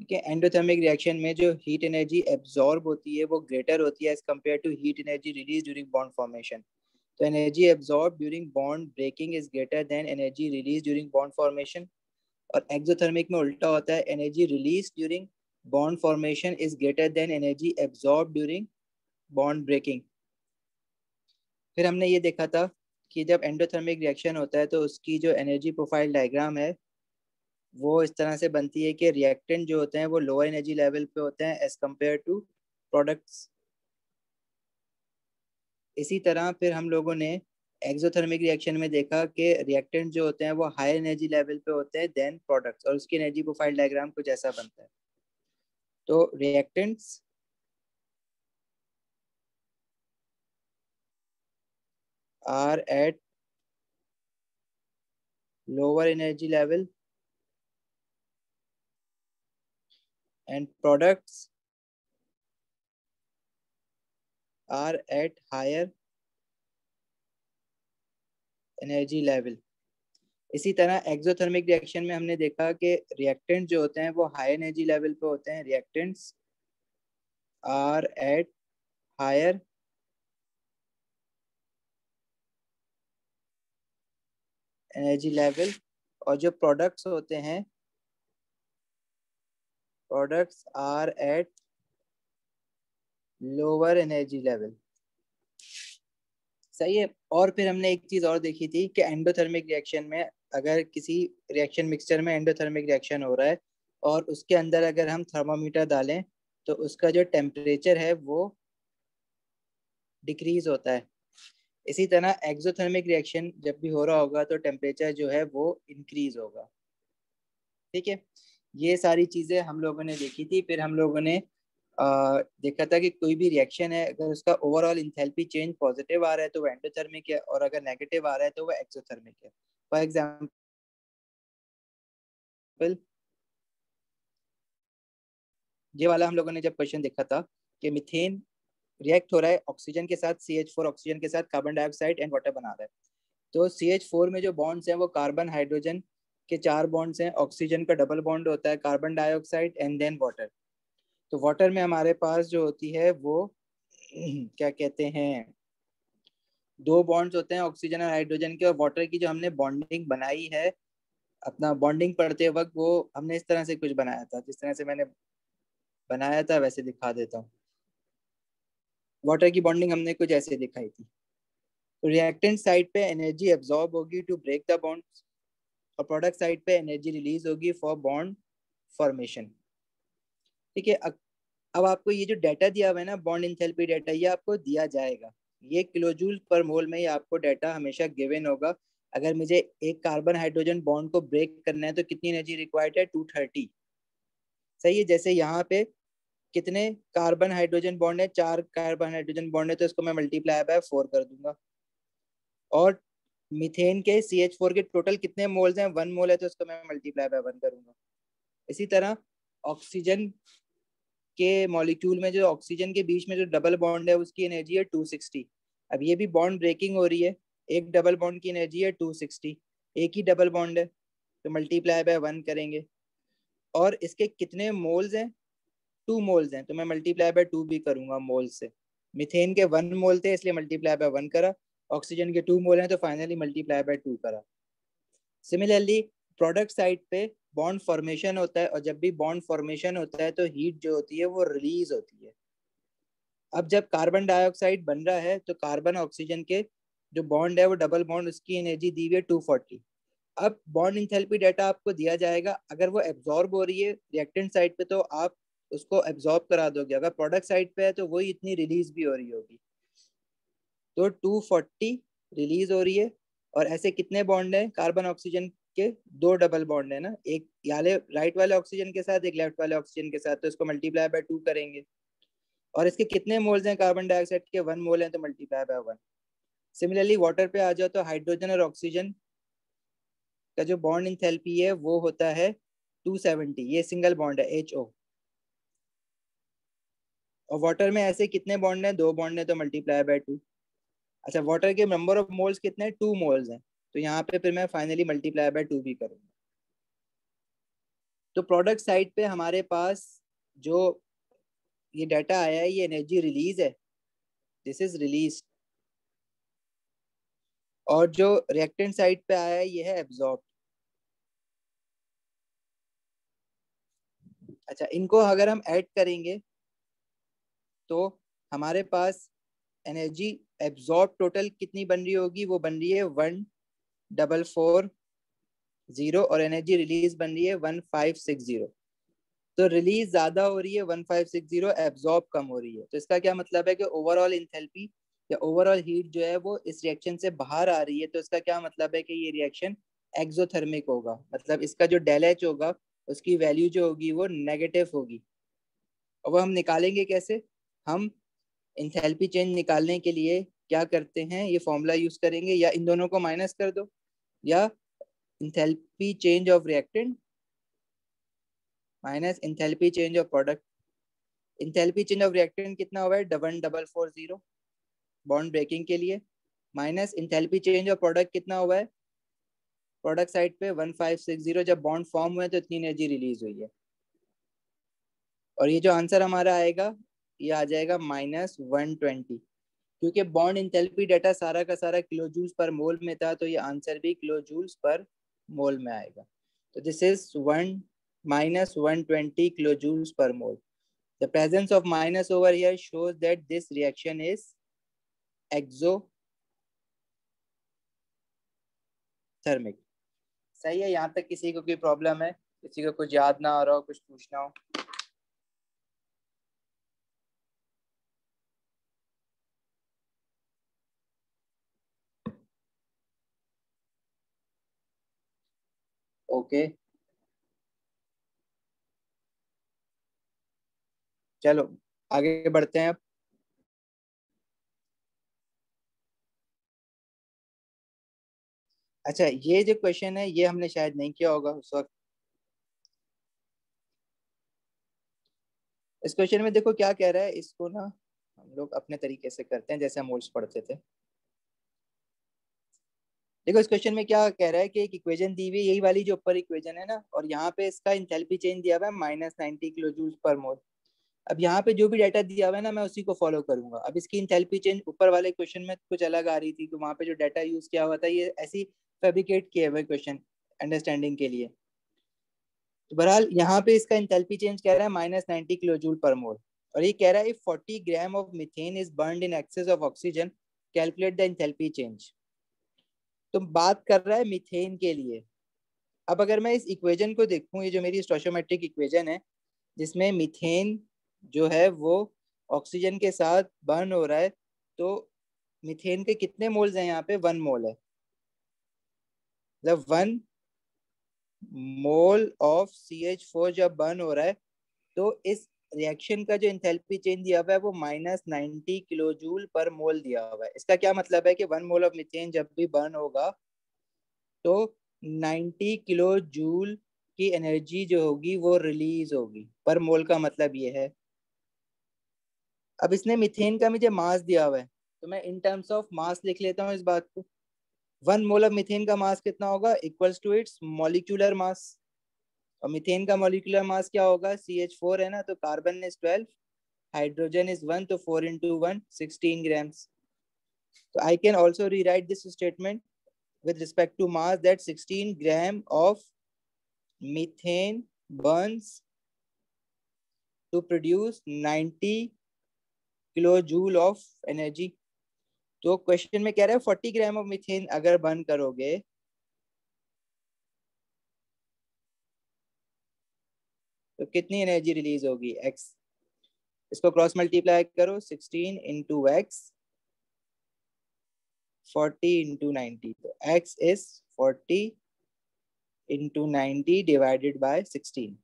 ठीक है, endothermic reaction में जो हीट एनर्जी एब्जॉर्ब होती है वो ग्रेटर होती है as compared to heat energy release during bond formation. तो energy absorb during bond breaking is greater than energy release during bond formation. और एक्सोथर्मिक में उल्टा होता है, energy release during bond formation is greater than energy absorb during bond breaking. फिर हमने ये देखा था कि जब एंडोथर्मिक रिएक्शन होता है तो उसकी जो एनर्जी प्रोफाइल डायग्राम है वो इस तरह से बनती है कि रिएक्टेंट जो होते हैं वो लोअर एनर्जी लेवल पे होते हैं एज कम्पेयर टू प्रोडक्ट्स। इसी तरह फिर हम लोगों ने एक्सोथर्मिक रिएक्शन में देखा कि रिएक्टेंट जो होते हैं वो हाई एनर्जी लेवल पे होते हैं देन प्रोडक्ट्स, और उसकी एनर्जी प्रोफाइल डायग्राम कुछ ऐसा बनता है। तो reactants are at lower energy level and products are at higher energy level। इसी तरह एक्सोथर्मिक रिएक्शन में हमने देखा कि रिएक्टेंट जो होते हैं वो हाई एनर्जी लेवल पे होते हैं, reactants are at higher energy level, और जो प्रोडक्ट्स होते हैं products are at lower energy level. सही है। और फिर हमने एक चीज और देखी थी कि एंडोथर्मिक रिएक्शन में अगर किसी रिएक्शन मिक्सचर में एंडोथर्मिक रिएक्शन हो रहा है और उसके अंदर अगर हम थर्मामीटर डालें तो उसका जो टेम्परेचर है वो डिक्रीज होता है। इसी तरह एक्सोथर्मिक रिएक्शन जब भी हो रहा होगा तो टेम्परेचर जो है वो इंक्रीज होगा। ठीक है, ये सारी चीजें हम लोगों ने देखी थी। फिर हम लोगों ने देखा था कि कोई भी रिएक्शन है अगर उसका ओवरऑल इंथैल्पी चेंज पॉजिटिव आ रहा है तो वो एंडोथर्मिक है, और अगर नेगेटिव आ रहा है तो वो एक्सोथर्मिक है। फॉर एग्जांपल ये वाला हम लोगों ने जब क्वेश्चन देखा था कि मीथेन रिएक्ट हो रहा है ऑक्सीजन के साथ, CH4 ऑक्सीजन के साथ कार्बन डाइऑक्साइड एंड वाटर बना रहा है। तो CH4 में जो बॉन्ड्स हैं वो कार्बन हाइड्रोजन के 4 बॉन्ड्स हैं, ऑक्सीजन का डबल बॉन्ड होता है, carbon dioxide and then water. तो वाटर में हमारे पास जो होती है वो क्या कहते हैं, 2 बॉन्ड्स होते हैं ऑक्सीजन और हाइड्रोजन के। और वाटर की जो हमने बॉन्डिंग बनाई है अपना बॉन्डिंग पढ़ते वक्त, वो हमने इस तरह से कुछ बनाया था, जिस तरह से मैंने बनाया था वैसे दिखा देता हूँ। वाटर की बॉन्डिंग हमने कुछ ऐसे दिखाई थी। तो रिएक्टेंट साइड पे एनर्जी एब्जॉर्ब होगी टू ब्रेक द बॉन्ड्स, और प्रोडक्ट साइड पे एनर्जी रिलीज होगी फॉर बॉन्ड फॉर्मेशन। ठीक है, अब आपको ये जो डाटा दिया हुआ है ना बॉन्ड इंथैल्पी डाटा, ये आपको दिया जाएगा, ये किलोजूल पर मोल में ही आपको डाटा हमेशा गिवन होगा। अगर मुझे एक कार्बन हाइड्रोजन बॉन्ड को ब्रेक करना है तो कितनी एनर्जी रिक्वायर्ड है, 230। सही है, जैसे यहाँ पे कितने कार्बन हाइड्रोजन बॉन्ड है, 4 कार्बन हाइड्रोजन बॉन्ड है, तो इसको मैं मल्टीप्लाई बाय 4 कर दूंगा। और मीथेन के CH4 के टोटल कितने मोल्स हैं, 1 मोल है, तो इसको मैं मल्टीप्लाई बाय 1 करूंगा। इसी तरह ऑक्सीजन के मॉलिक्यूल में जो ऑक्सीजन के बीच में जो डबल बॉन्ड है उसकी एनर्जी है 260। अब ये भी बॉन्ड ब्रेकिंग हो रही है, एक डबल बॉन्ड की एनर्जी है 260, एक ही डबल बॉन्ड है तो मल्टीप्लाई बाय 1 करेंगे। और इसके कितने मोल्स हैं, 2 मोल्स हैं, तो मैं मल्टीप्लाई बाय 2 भी करूंगा मोल से। मिथेन के 1 मोल थे इसलिए मल्टीप्लाई बाय 1 करा, ऑक्सीजन के 2 मोल हैं तो फाइनली मल्टीप्लाई बाय 2 करा। सिमिलरली प्रोडक्ट साइड पे बॉन्ड फॉर्मेशन होता है, और जब भी बॉन्ड फॉर्मेशन होता है तो हीट जो होती है वो रिलीज होती है। अब जब कार्बन डाइऑक्साइड बन रहा है तो कार्बन ऑक्सीजन के जो बॉन्ड है वो डबल बॉन्ड, उसकी एनर्जी दी हुई है 240। अब बॉन्ड इंथैल्पी डाटा आपको दिया जाएगा, अगर वो एब्जॉर्ब हो रही है रिएक्टेंट साइड पे तो आप उसको एब्जॉर्ब करा दोगे, अगर प्रोडक्ट साइड पे है तो वही इतनी रिलीज भी हो रही होगी। तो 240 रिलीज हो रही है। और ऐसे कितने बॉन्ड है कार्बन ऑक्सीजन के, 2 डबल बॉन्ड है ना, एक याले राइट वाले ऑक्सीजन के साथ, एक लेफ्ट वाले ऑक्सीजन के साथ, तो इसको मल्टीप्लाई बाय 2 करेंगे। और इसके कितने मोल्स हैं कार्बन डाइऑक्साइड के, 1 मोल है तो मल्टीप्लाई बाय 1। सिमिलरली वाटर पे आ जाओ तो हाइड्रोजन और ऑक्सीजन का जो बॉन्ड इंथैल्पी है वो होता है 270, ये सिंगल बॉन्ड है HO। और वाटर में ऐसे कितने बॉन्ड हैं, 2 बॉन्ड है तो मल्टीप्लाई बाय 2। अच्छा, वाटर के नंबर ऑफ मोल्स कितने हैं, 2 मोल्स हैं, तो यहाँ पे फिर मैं फाइनली मल्टीप्लाई बाय 2 भी करूंगा। तो प्रोडक्ट साइड पे हमारे पास जो ये डाटा आया है ये एनर्जी रिलीज है, दिस इज रिलीज, और जो रिएक्टेंट साइड पे आया है ये है एब्जॉर्ब। अच्छा, इनको अगर हम ऐड करेंगे तो हमारे पास एनर्जी एब्जॉर्ब टोटल कितनी बन रही होगी, वो बन रही है 1440, और एनर्जी रिलीज बन रही है 1560। तो रिलीज ज्यादा हो रही है 1560, एब्जॉर्ब कम हो रही है। तो इसका क्या मतलब है कि ओवरऑल इंथैल्पी या ओवरऑल हीट जो है वो इस रिएक्शन से बाहर आ रही है। तो इसका क्या मतलब है कि ये रिएक्शन एक्सोथर्मिक होगा, मतलब इसका जो डेल एच होगा उसकी वैल्यू जो होगी वो नेगेटिव होगी। और वो हम निकालेंगे कैसे, हम इंथैल्पी चेंज निकालने के लिए क्या करते हैं, ये फॉर्मूला यूज करेंगे, या इन दोनों को माइनस कर दो, या enthalpy change of reactant minus enthalpy change of product. Enthalpy change of reactant कितना हुआ है, 1440 बॉन्ड ब्रेकिंग के लिए, minus enthalpy change of product कितना हुआ है प्रोडक्ट साइड पे 1560, जब बॉन्ड फॉर्म हुए तो इतनी एनर्जी रिलीज हुई है। और ये जो आंसर हमारा आएगा ये आ जाएगा -120, क्योंकि बॉन्ड इंथैल्पी डाटा सारा का सारा किलो जूल्स पर मोल में था, तो ये आंसर भी किलो जूल्स पर मोल में आएगा। तो this is -120 kilo joules per mole. The presence of minus over here shows that this reaction is exothermic। सही है, यहाँ तक किसी को कोई प्रॉब्लम है, किसी को कुछ याद ना आ रहा हो, कुछ पूछना हो? ओके, चलो आगे बढ़ते हैं अब। अच्छा, ये जो क्वेश्चन है ये हमने शायद नहीं किया होगा उस वक्त। इस क्वेश्चन में देखो क्या कह रहा है, इसको ना हम लोग अपने तरीके से करते हैं जैसे हम मोल्स पढ़ते थे। देखो इस क्वेश्चन में क्या कह रहा है कि एक इक्वेशन दी हुई है, यही वाली जो ऊपर इक्वेशन है ना, और यहाँ पे इसका इंथैल्पी चेंज दिया हुआ है -90 किलो जूल्स पर मोल। अब यहाँ पे जो भी डाटा दिया हुआ है ना मैं उसी को फॉलो करूंगा। अब इसकी इंथैल्पी चेंज ऊपर वाले क्वेश्चन में कुछ अलग आ रही थी, तो वहाँ पे जो डाटा यूज किया हुआ था ये ऐसी फैब्रिकेट किए हुए क्वेश्चन अंडरस्टैंडिंग के लिए। तो बहरहाल यहाँ पे इसका इंथैल्पी चेंज कह रहा है -90 किलो जूल पर मोल, और ये कह रहा है if 40 gram of methane is burned in excess of oxygen calculate the enthalpy change. तो बात कर रहा है मीथेन के लिए। अब अगर मैं इस इक्वेशन को देखूं, ये जो मेरी स्टोइचोमेट्रिक इक्वेशन है जिसमें मीथेन जो है वो ऑक्सीजन के साथ बर्न हो रहा है, तो मीथेन के कितने मोल्स हैं यहाँ पे, 1 मोल है। मतलब 1 मोल ऑफ CH4 जब बर्न हो रहा है तो इस रिएक्शन का जो इंथैल्पी चेंज दिया हुआ है वो -90 किलो जूल पर मोल दिया हुआ है। इसका क्या मतलब है कि 1 मोल ऑफ मीथेन जब भी बर्न होगा तो 90 किलो जूल की एनर्जी जो होगी वो रिलीज होगी पर मोल का मतलब ये है। अब इसने मीथेन का मुझे मास दिया हुआ है, तो मैं इन टर्म्स ऑफ मास लिख लेता हूँ इस बात को। 1 मोल ऑफ मीथेन का मास कितना होगा, equals to its molecular mass. और मीथेन का मॉलिक्यूलर मास क्या होगा, CH4 है ना, तो कार्बन इज 12, हाइड्रोजन इज 1, तो 4 into 1 16 grams। तो I can also rewrite this statement with respect to mass that 16 gram of methane burns to produce 90 kilojoule of energy। तो क्वेश्चन में कह रहा है 40 ग्राम ऑफ मीथेन अगर बर्न करोगे तो कितनी एनर्जी रिलीज होगी, एक्स। इसको क्रॉस मल्टीप्लाई करो, 16 into x, 40 into 90, तो x is 40 into 90 divided by 16।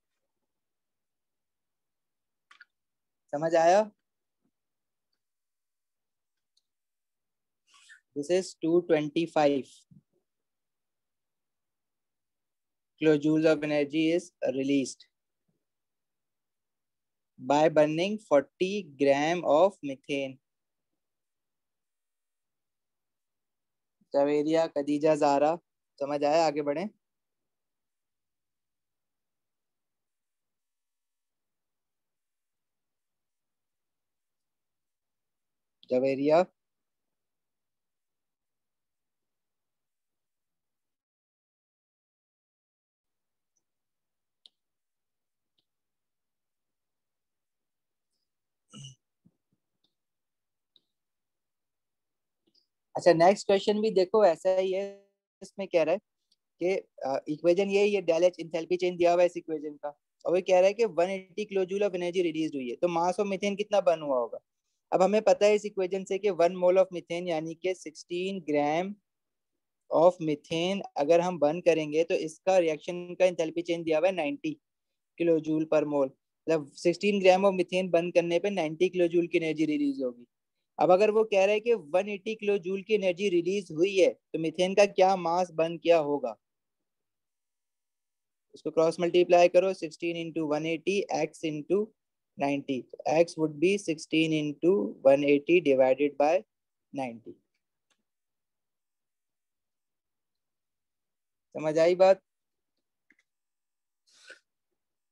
समझ आया? This is 225 kilojoules of energy is released by burning 40 gram of methane। Javeria, Khadija, Zara, समझ आया? आगे बढ़े। जवेरिया। अच्छा नेक्स्ट क्वेश्चन भी देखो ऐसा ही है। इसमें कह रहा है कि इक्वेशन ये डेल एच इंथैल्पी चेंज दिया हुआ है इस इक्वेशन का। और वो कह रहा है कि 180 kilo joule of energy release हुई है, तो मास ऑफ मीथेन कितना बर्न हुआ होगा। अब हमें पता है इस इक्वेशन से कि 1 मोल ऑफ मीथेन यानी कि 16 ग्राम ऑफ मीथेन अगर हम बर्न करेंगे तो इसका रिएक्शन का इंथैल्पी चेंज दिया हुआ है 90 किलो जूल पर मोल। मतलब 16 ग्राम ऑफ मीथेन बर्न करने पे 90 किलो जूल की एनर्जी रिलीज होगी। अब अगर वो कह रहा है कि 180 किलो जूल की एनर्जी रिलीज हुई है तो मीथेन का क्या मास बर्न किया होगा। इसको क्रॉस मल्टीप्लाई करो, 16 into 180 x into 90। X would be 16 into 180 divided by 90। समझ आई बात।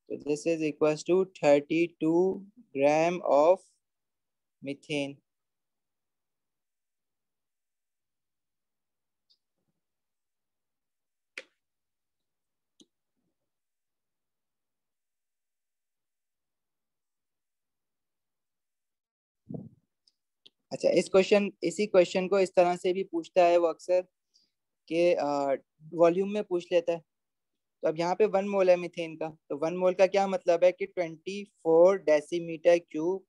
तो this is equals to 32 gram of methane. अच्छा इसी क्वेश्चन को इस तरह से भी पूछता है वो अक्सर कि वॉल्यूम में पूछ लेता है। तो अब यहाँ पे 1 मोल है मीथेन का, तो 1 मोल का क्या मतलब है कि 24 डेसीमीटर क्यूब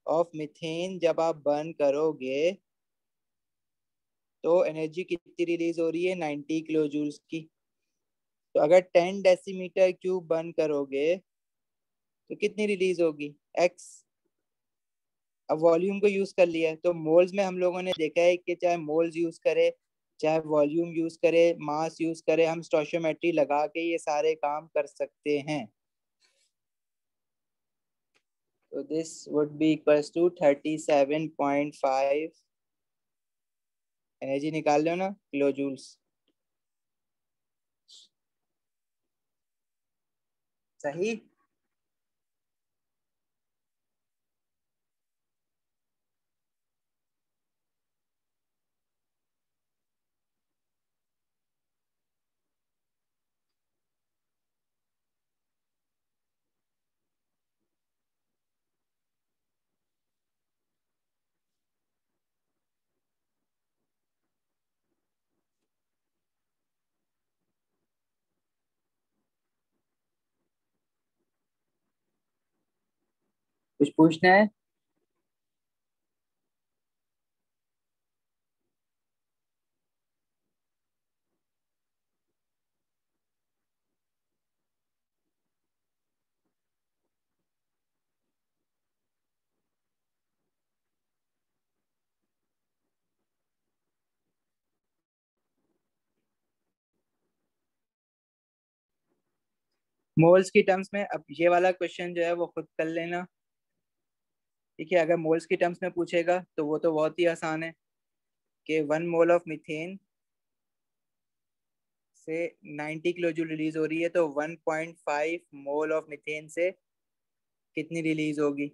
ऑफ मीथेन जब आप बर्न करोगे तो एनर्जी कितनी रिलीज हो रही है 90 किलो जूल्स की। तो अगर 10 डेसीमीटर क्यूब बर्न करोगे तो कितनी रिलीज होगी एक्स। अब वॉल्यूम को यूज कर लिया है तो मोल्स में हम लोगों ने देखा है कि चाहे मोल्स यूज करे चाहे वॉल्यूम यूज करे मास यूज करे हम स्टोइचियोमेट्री लगा के ये सारे काम कर सकते हैं। तो this would be equals to 37.5। Energy निकाल लो ना किलो जूल्स। सही। कुछ पूछना है। मोल्स की टर्म्स में अब ये वाला क्वेश्चन जो है वो खुद कर लेना। ठीक है, अगर मोल्स की टर्म्स में पूछेगा तो वो तो बहुत ही आसान है कि 1 मोल ऑफ मीथेन से 90 किलो जूल रिलीज हो रही है तो 1.5 मोल ऑफ मीथेन से कितनी रिलीज होगी।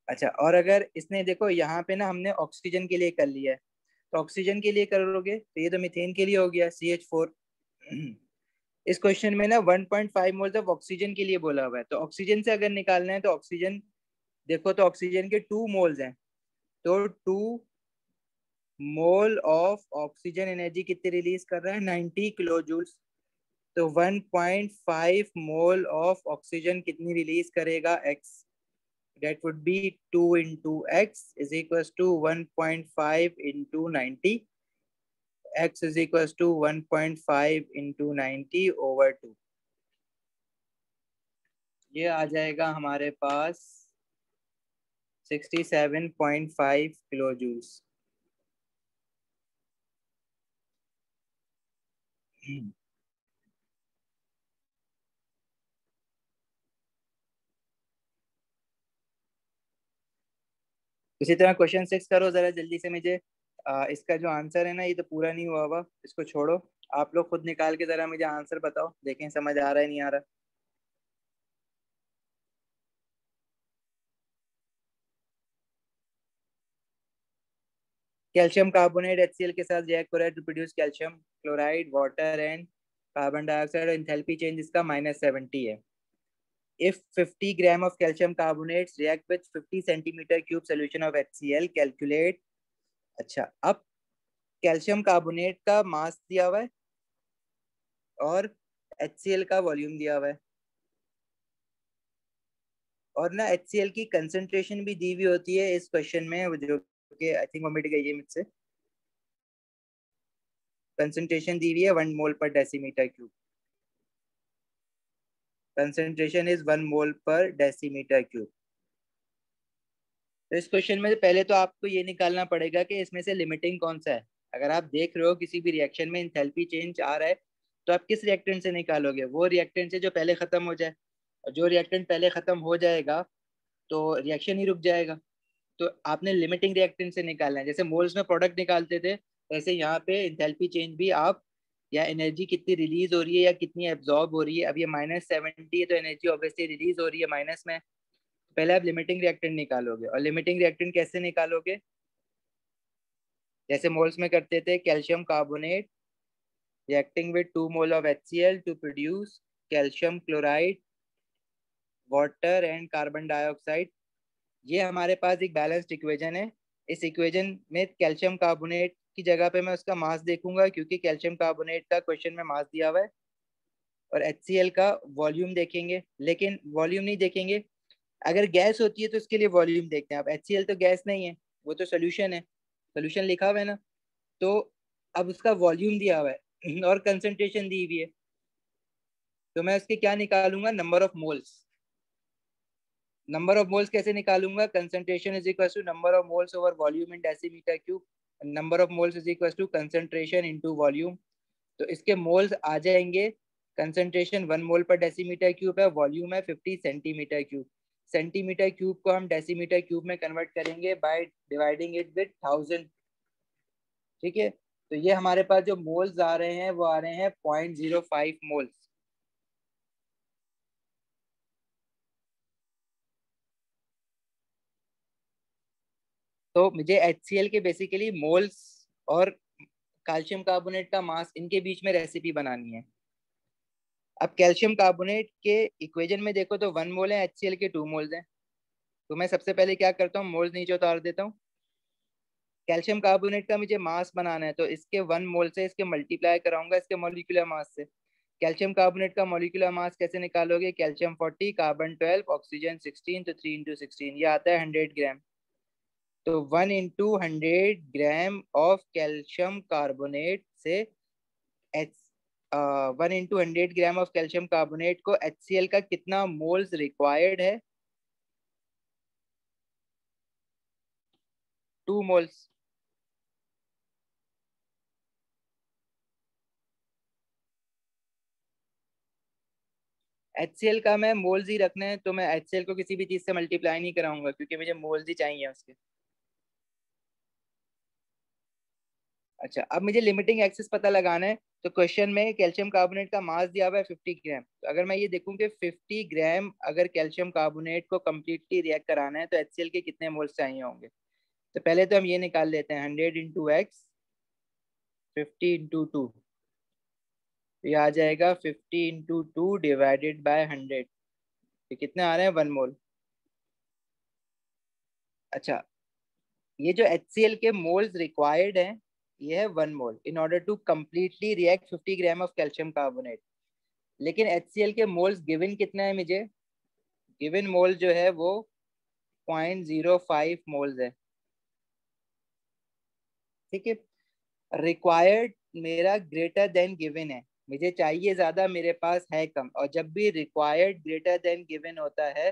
अच्छा और अगर इसने देखो यहाँ पे ना हमने ऑक्सीजन के लिए कर लिया है, तो ऑक्सीजन के लिए करोगे तो ये तो मीथेन के लिए हो गया CH4। इस क्वेश्चन में ना 1.5 मोल्स ऑफ ऑक्सीजन के लिए बोला हुआ है, तो ऑक्सीजन से अगर निकालना है तो ऑक्सीजन देखो तो ऑक्सीजन के 2 मोल्स हैं। तो 2 मोल ऑफ ऑक्सीजन एनर्जी कितनी रिलीज कर रहा है 90 किलो जूल्स। तो 1.5 मोल ऑफ ऑक्सीजन कितनी रिलीज करेगा x. that would be 2 into x is equals to 1.5 into 90। x is equals to 1.5 into 90 over 2। ये आ जाएगा हमारे पास 67.5 किलो जूल्स। इसी तरह क्वेश्चन 6 करो जरा जल्दी से मुझे। इसका जो आंसर है ना ये तो पूरा नहीं हुआ हुआ, इसको छोड़ो। आप लोग खुद निकाल के जरा मुझे आंसर बताओ, देखें समझ आ रहा है नहीं आ रहा। कैल्शियम कार्बोनेट HCl के साथ रिएक्ट हो रहा है to produce calcium chloride water and carbon dioxide. Enthalpy change इसका -70 है। If 50 gram of calcium carbonates react with 50 centimeter cube solution of HCl, calculate। अच्छा, अब कैल्शियम कार्बोनेट का मास दिया हुआ है और HCl का वॉल्यूम दिया हुआ है, और ना HCl की कंसंट्रेशन भी दी हुई होती है इस क्वेश्चन में, जो कि आई थिंक ओमिट गई है मुझसे। कंसंट्रेशन दी हुई है 1 मोल पर डेसीमीटर क्यूब। कंसंट्रेशन इज 1 मोल पर डेसीमीटर क्यूब। तो इस क्वेश्चन में पहले तो आपको ये निकालना पड़ेगा कि इसमें से लिमिटिंग कौन सा है। अगर आप देख रहे हो किसी भी रिएक्शन में इंथैल्पी चेंज आ रहा है, तो आप किस रिएक्टेंट से निकालोगे? वो रिएक्टेंट से जो पहले खत्म हो जाए, और जो रिएक्टेंट पहले खत्म हो जाएगा तो रिएक्शन ही रुक जाएगा। तो आपने लिमिटिंग रिएक्टेंट से निकालना है। जैसे मोल्स में प्रोडक्ट निकालते थे, वैसे यहाँ पे इंथैल्पी चेंज भी आप, या एनर्जी कितनी रिलीज हो रही है या कितनी एब्जॉर्ब हो रही है। अब ये -70 है तो एनर्जी ऑब्वियसली रिलीज हो रही है माइनस में। पहले आप लिमिटिंग रिएक्टेंट निकालोगे, और लिमिटिंग रिएक्टेंट कैसे निकालोगे? जैसे मोल्स में करते थे, calcium carbonate reacting with 2 mole of HCl to produce calcium chloride, water and carbon dioxide। ये हमारे पास एक बैलेंस्ड इक्वेशन है। इस इक्वेशन में कैल्शियम कार्बोनेट की जगह पे मैं उसका मास देखूंगा, क्योंकि कैल्शियम कार्बोनेट का क्वेश्चन में मास दिया हुआ है, और HCl का वॉल्यूम देखेंगे। लेकिन वॉल्यूम नहीं देखेंगे, अगर गैस होती है तो उसके लिए वॉल्यूम देखते हैं। अब HCl तो गैस नहीं है, वो तो सोल्यूशन है, सोल्यूशन लिखा हुआ है ना। तो अब उसका वॉल्यूम दिया हुआ है और कंसंट्रेशन दी हुई है, तो मैं उसके क्या निकालूंगा? Number of moles. Number of moles कैसे निकालूंगा? Concentration is equal to number of moles over volume in decimetre cube. Number of moles is equal to concentration into volume. तो इसके मोल्स आ जाएंगे, कंसंट्रेशन 1 मोल पर डेसीमीटर क्यूब है, volume है 50 centimetre cube. Centimetre cube को हम डेसीमीटर क्यूब में convert करेंगे बाय डिवाइडिंग इट विद 1000। ठीक है, तो ये हमारे पास जो मोल्स आ रहे हैं वो आ रहे हैं 0.05 मोल्स। तो मुझे HCl के बेसिकली मोल्स और कैल्शियम कार्बोनेट का मास, इनके बीच में रेसिपी बनानी है। अब कैल्शियम कार्बोनेट के इक्वेशन में देखो तो 1 मोल है, HCl के 2 मोल्स हैं। तो मैं सबसे पहले क्या करता हूँ, मोल्स नीचे उतार देता हूँ। कैल्शियम कार्बोनेट का मुझे मास बनाना है, तो इसके 1 मोल से इसके मल्टीप्लाई कराऊंगा इसके मोलिकुलर मास से। कैल्शियम कार्बोनेट का मोलिकुलर मास कैसे निकालोगे? कैल्शियम 40, कार्बन 12, ऑक्सीजन 16, तो 3 × 16 ये आता है 100 ग्राम। तो 1 × 100 ग्राम ऑफ कैल्शियम कार्बोनेट से H 1 × 100 gram of calcium carbonate को HCl का कितना मोल्स रिक्वायर्ड है? 2 मोल्स। HCl का मैं मोल्स ही रखना है, तो मैं HCl को किसी भी चीज से मल्टीप्लाई नहीं कराऊंगा, क्योंकि मुझे मोल्स ही चाहिए उसके। अच्छा, अब मुझे लिमिटिंग एक्सिस पता लगाना है। तो क्वेश्चन में कैल्शियम कार्बोनेट का मास दिया हुआ है 50 ग्राम। तो अगर मैं ये देखूं कि 50 ग्राम अगर कैल्शियम कार्बोनेट को कम्प्लीटली रिएक्ट कराना है, तो HCl के कितने मोल्स चाहिए होंगे? तो पहले तो हम ये निकाल लेते हैं, 100 × x 50 × 2, तो ये आ जाएगा 50 × 2 डिवाइडेड बाय 100। ये कितने आ रहे हैं? 1 मोल। अच्छा, ये जो HCl के मोल्स रिक्वायर्ड हैं, ये है 1 mole in order to completely react 50 gram of calcium carbonate. लेकिन HCl के मोल्स गिवन कितना है मुझे? गिवन मोल जो है वो 0.05 मोल्स है। ठीक है, रिक्वायर्ड मेरा ग्रेटर देन गिवन है, मुझे चाहिए ज्यादा, मेरे पास है कम। और जब भी रिक्वायर्ड ग्रेटर देन गिवन होता है,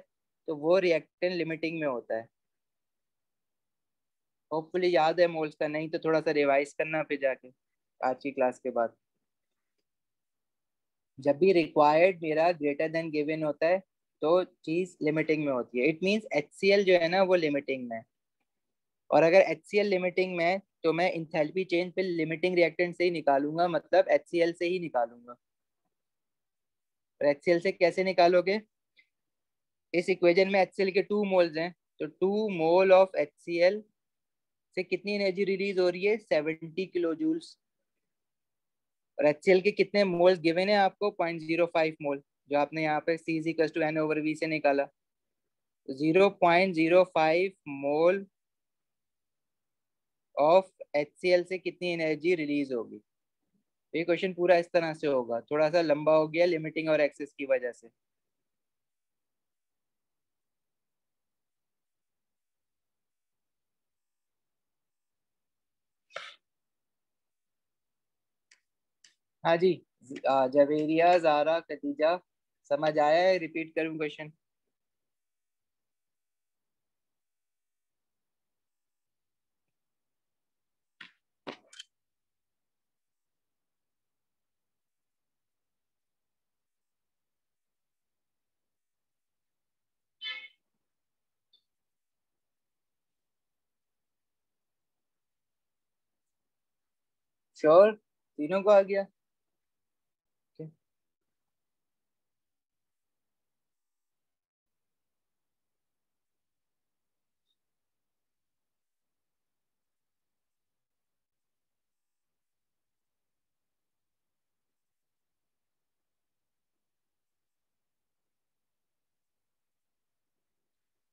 तो वो रिएक्टेंट लिमिटिंग में होता है। होपफुली याद है मोल्स का, नहीं तो थोड़ा सा रिवाइज करना फिर जाके आज की क्लास के बाद। जब भी रिक्वायर्ड मेरा ग्रेटर देन गिवन होता है, तो चीज लिमिटिंग में होती है। इट मींस HCl जो है ना वो लिमिटिंग में है। और अगर HCl लिमिटिंग में है, तो मैं इंथैल्पी चेंज फिर लिमिटिंग रिएक्टेंट से ही निकालूंगा, मतलब HCl से ही निकालूंगा। और HCl से कैसे निकालोगे? इस इक्वेशन में HCl के 2 मोल्स हैं, तो 2 मोल ऑफ HCl से कितनी एनर्जी रिलीज हो रही है? 70 किलो जूल्स। और HCl के कितने मोल्स गिवन है आपको? 0.05 मोल, जो आपने यहाँ पे C इक्वल टू N/V से निकाला। 0.05 मोल ऑफ HCl से कितनी एनर्जी रिलीज होगी? ये क्वेश्चन पूरा इस तरह से होगा, थोड़ा सा लंबा हो गया लिमिटिंग और एक्सेस की वजह से। हाँ जी। जवेरिया, जारा, खदीजा, समझ आया है? रिपीट करूं क्वेश्चन? श्योर? तीनों को आ गया?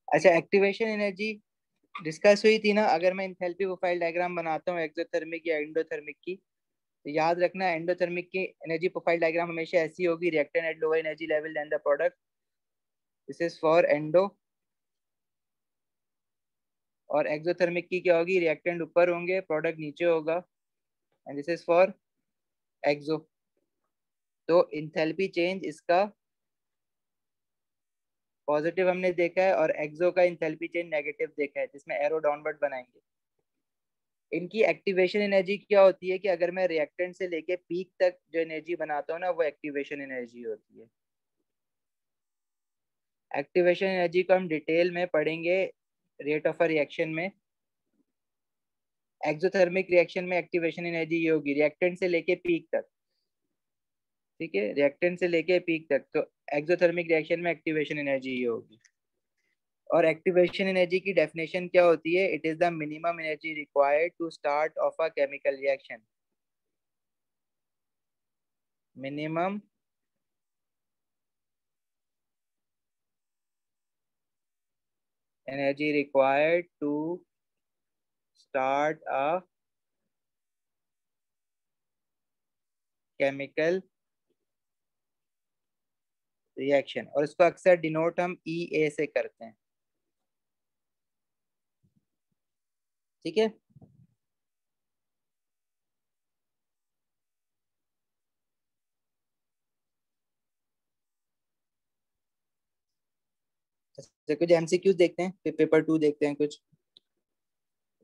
अच्छा, एक्टिवेशन एनर्जी डिस्कस हुई थी ना। अगर मैं इंथैल्पी प्रोफाइल डायग्राम बनाता हूँ एक्सोथर्मिक या एंडोथर्मिक की, तो याद रखना एंडोथर्मिक की एनर्जी प्रोफाइल डायग्राम हमेशा ऐसी होगी, reactant at lower energy level then the product. This is for endo. और एक्सोथर्मिक की क्या होगी? रिएक्टेंट ऊपर होंगे, प्रोडक्ट नीचे होगा। And this is for exo. तो इंथैल्पी चेंज इसका पॉजिटिव हमने देखा है, और एक्सो का इंथैल्पी चेंज नेगेटिव देखा है, जिसमें एरो डाउनवर्ड बनाएंगे। इनकी एक्टिवेशन एनर्जी क्या होती है कि अगर मैं रिएक्टेंट से लेके पीक तक जो एनर्जी बनाता हूँ ना, वो एक्टिवेशन एनर्जी होती है। एक्टिवेशन एनर्जी को हम डिटेल में पढ़ेंगे रेट ऑफ अ रिएक्शन में। एक्सोथर्मिक रिएक्शन में एक्टिवेशन एनर्जी ये होगी रिएक्टेंट से लेके पीक तक। ठीक है, रिएक्टेंट से लेके पीक तक। तो एक्सोथर्मिक रिएक्शन में एक्टिवेशन एनर्जी ये होगी। और एक्टिवेशन एनर्जी की डेफिनेशन क्या होती है? It is the minimum energy required to start off a chemical reaction. Minimum energy required to start a chemical reaction. और इसको अक्सर डिनोट हम EA से करते हैं। ठीक है। तो कुछ MCQs देखते हैं, फिर पेपर 2 देखते हैं कुछ।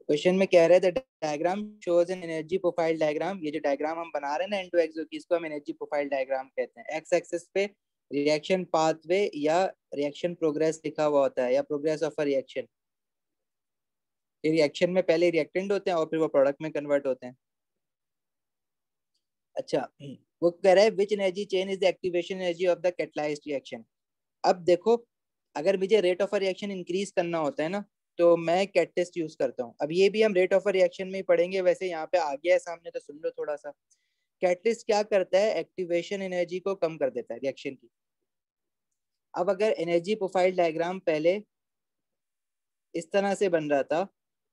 क्वेश्चन में कह रहे थे diagram shows N energy profile diagram. ये जो डायग्राम हम बना रहे हैं ना एंडो एक्सो की, इसको हम एनर्जी प्रोफाइल डायग्राम कहते हैं। एक्स एक्सिस पे रिएक्शन पाथवे या रिएक्शन प्रोग्रेस लिखा हुआ होता है, या progress of a reaction. Reaction में पहले रिएक्टेंट होते हैं और फिर वो प्रोडक्ट में कन्वर्ट होते हैं। अच्छा, वो कह रहा है which energy chain is the activation energy of the catalysed reaction. अब देखो, अगर मुझे rate of a reaction increase करना होता है ना, तो मैं कैटलिस्ट यूज करता हूँ। अब ये भी हम रेट ऑफ अ रिएक्शन में ही पढ़ेंगे, वैसे यहाँ पे आ गया है सामने तो सुन लो थोड़ा सा। कैटलिस्ट क्या करता है? एक्टिवेशन एनर्जी को कम कर देता है रिएक्शन की। अब अगर एनर्जी प्रोफाइल डायग्राम पहले इस तरह से बन रहा था,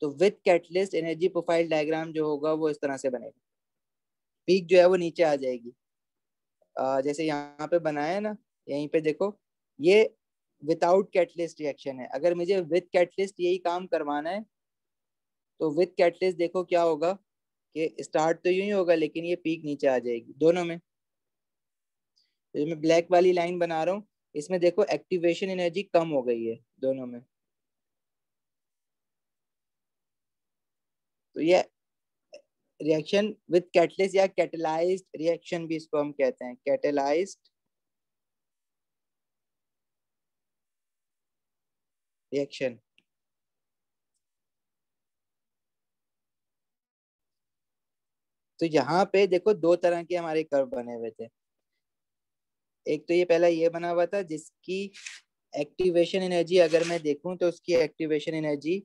तो with catalyst energy profile diagram जो होगा वो इस तरह से बनेगा। पीक जो है वो नीचे आ जाएगी। जैसे यहाँ पे बनाया है ना, यहीं पे देखो, ये विदाउट कैटलिस्ट रिएक्शन है। अगर मुझे विद कैटलिस्ट यही काम करवाना है, तो विद कैटलिस्ट देखो क्या होगा कि स्टार्ट तो यूं ही होगा, लेकिन ये पीक नीचे आ जाएगी दोनों में। तो मैं ब्लैक वाली लाइन बना रहा हूँ, इसमें देखो एक्टिवेशन एनर्जी कम हो गई है दोनों में। तो ये रिएक्शन विद कैटलिस्ट या कैटलाइज्ड रिएक्शन भी इसको हम कहते हैं, कैटलाइज्ड रिएक्शन। तो यहाँ पे देखो दो तरह के हमारे कर्व बने हुए थे। एक तो ये पहला ये बना हुआ था, जिसकी एक्टिवेशन एनर्जी अगर मैं देखूं तो उसकी एक्टिवेशन एनर्जी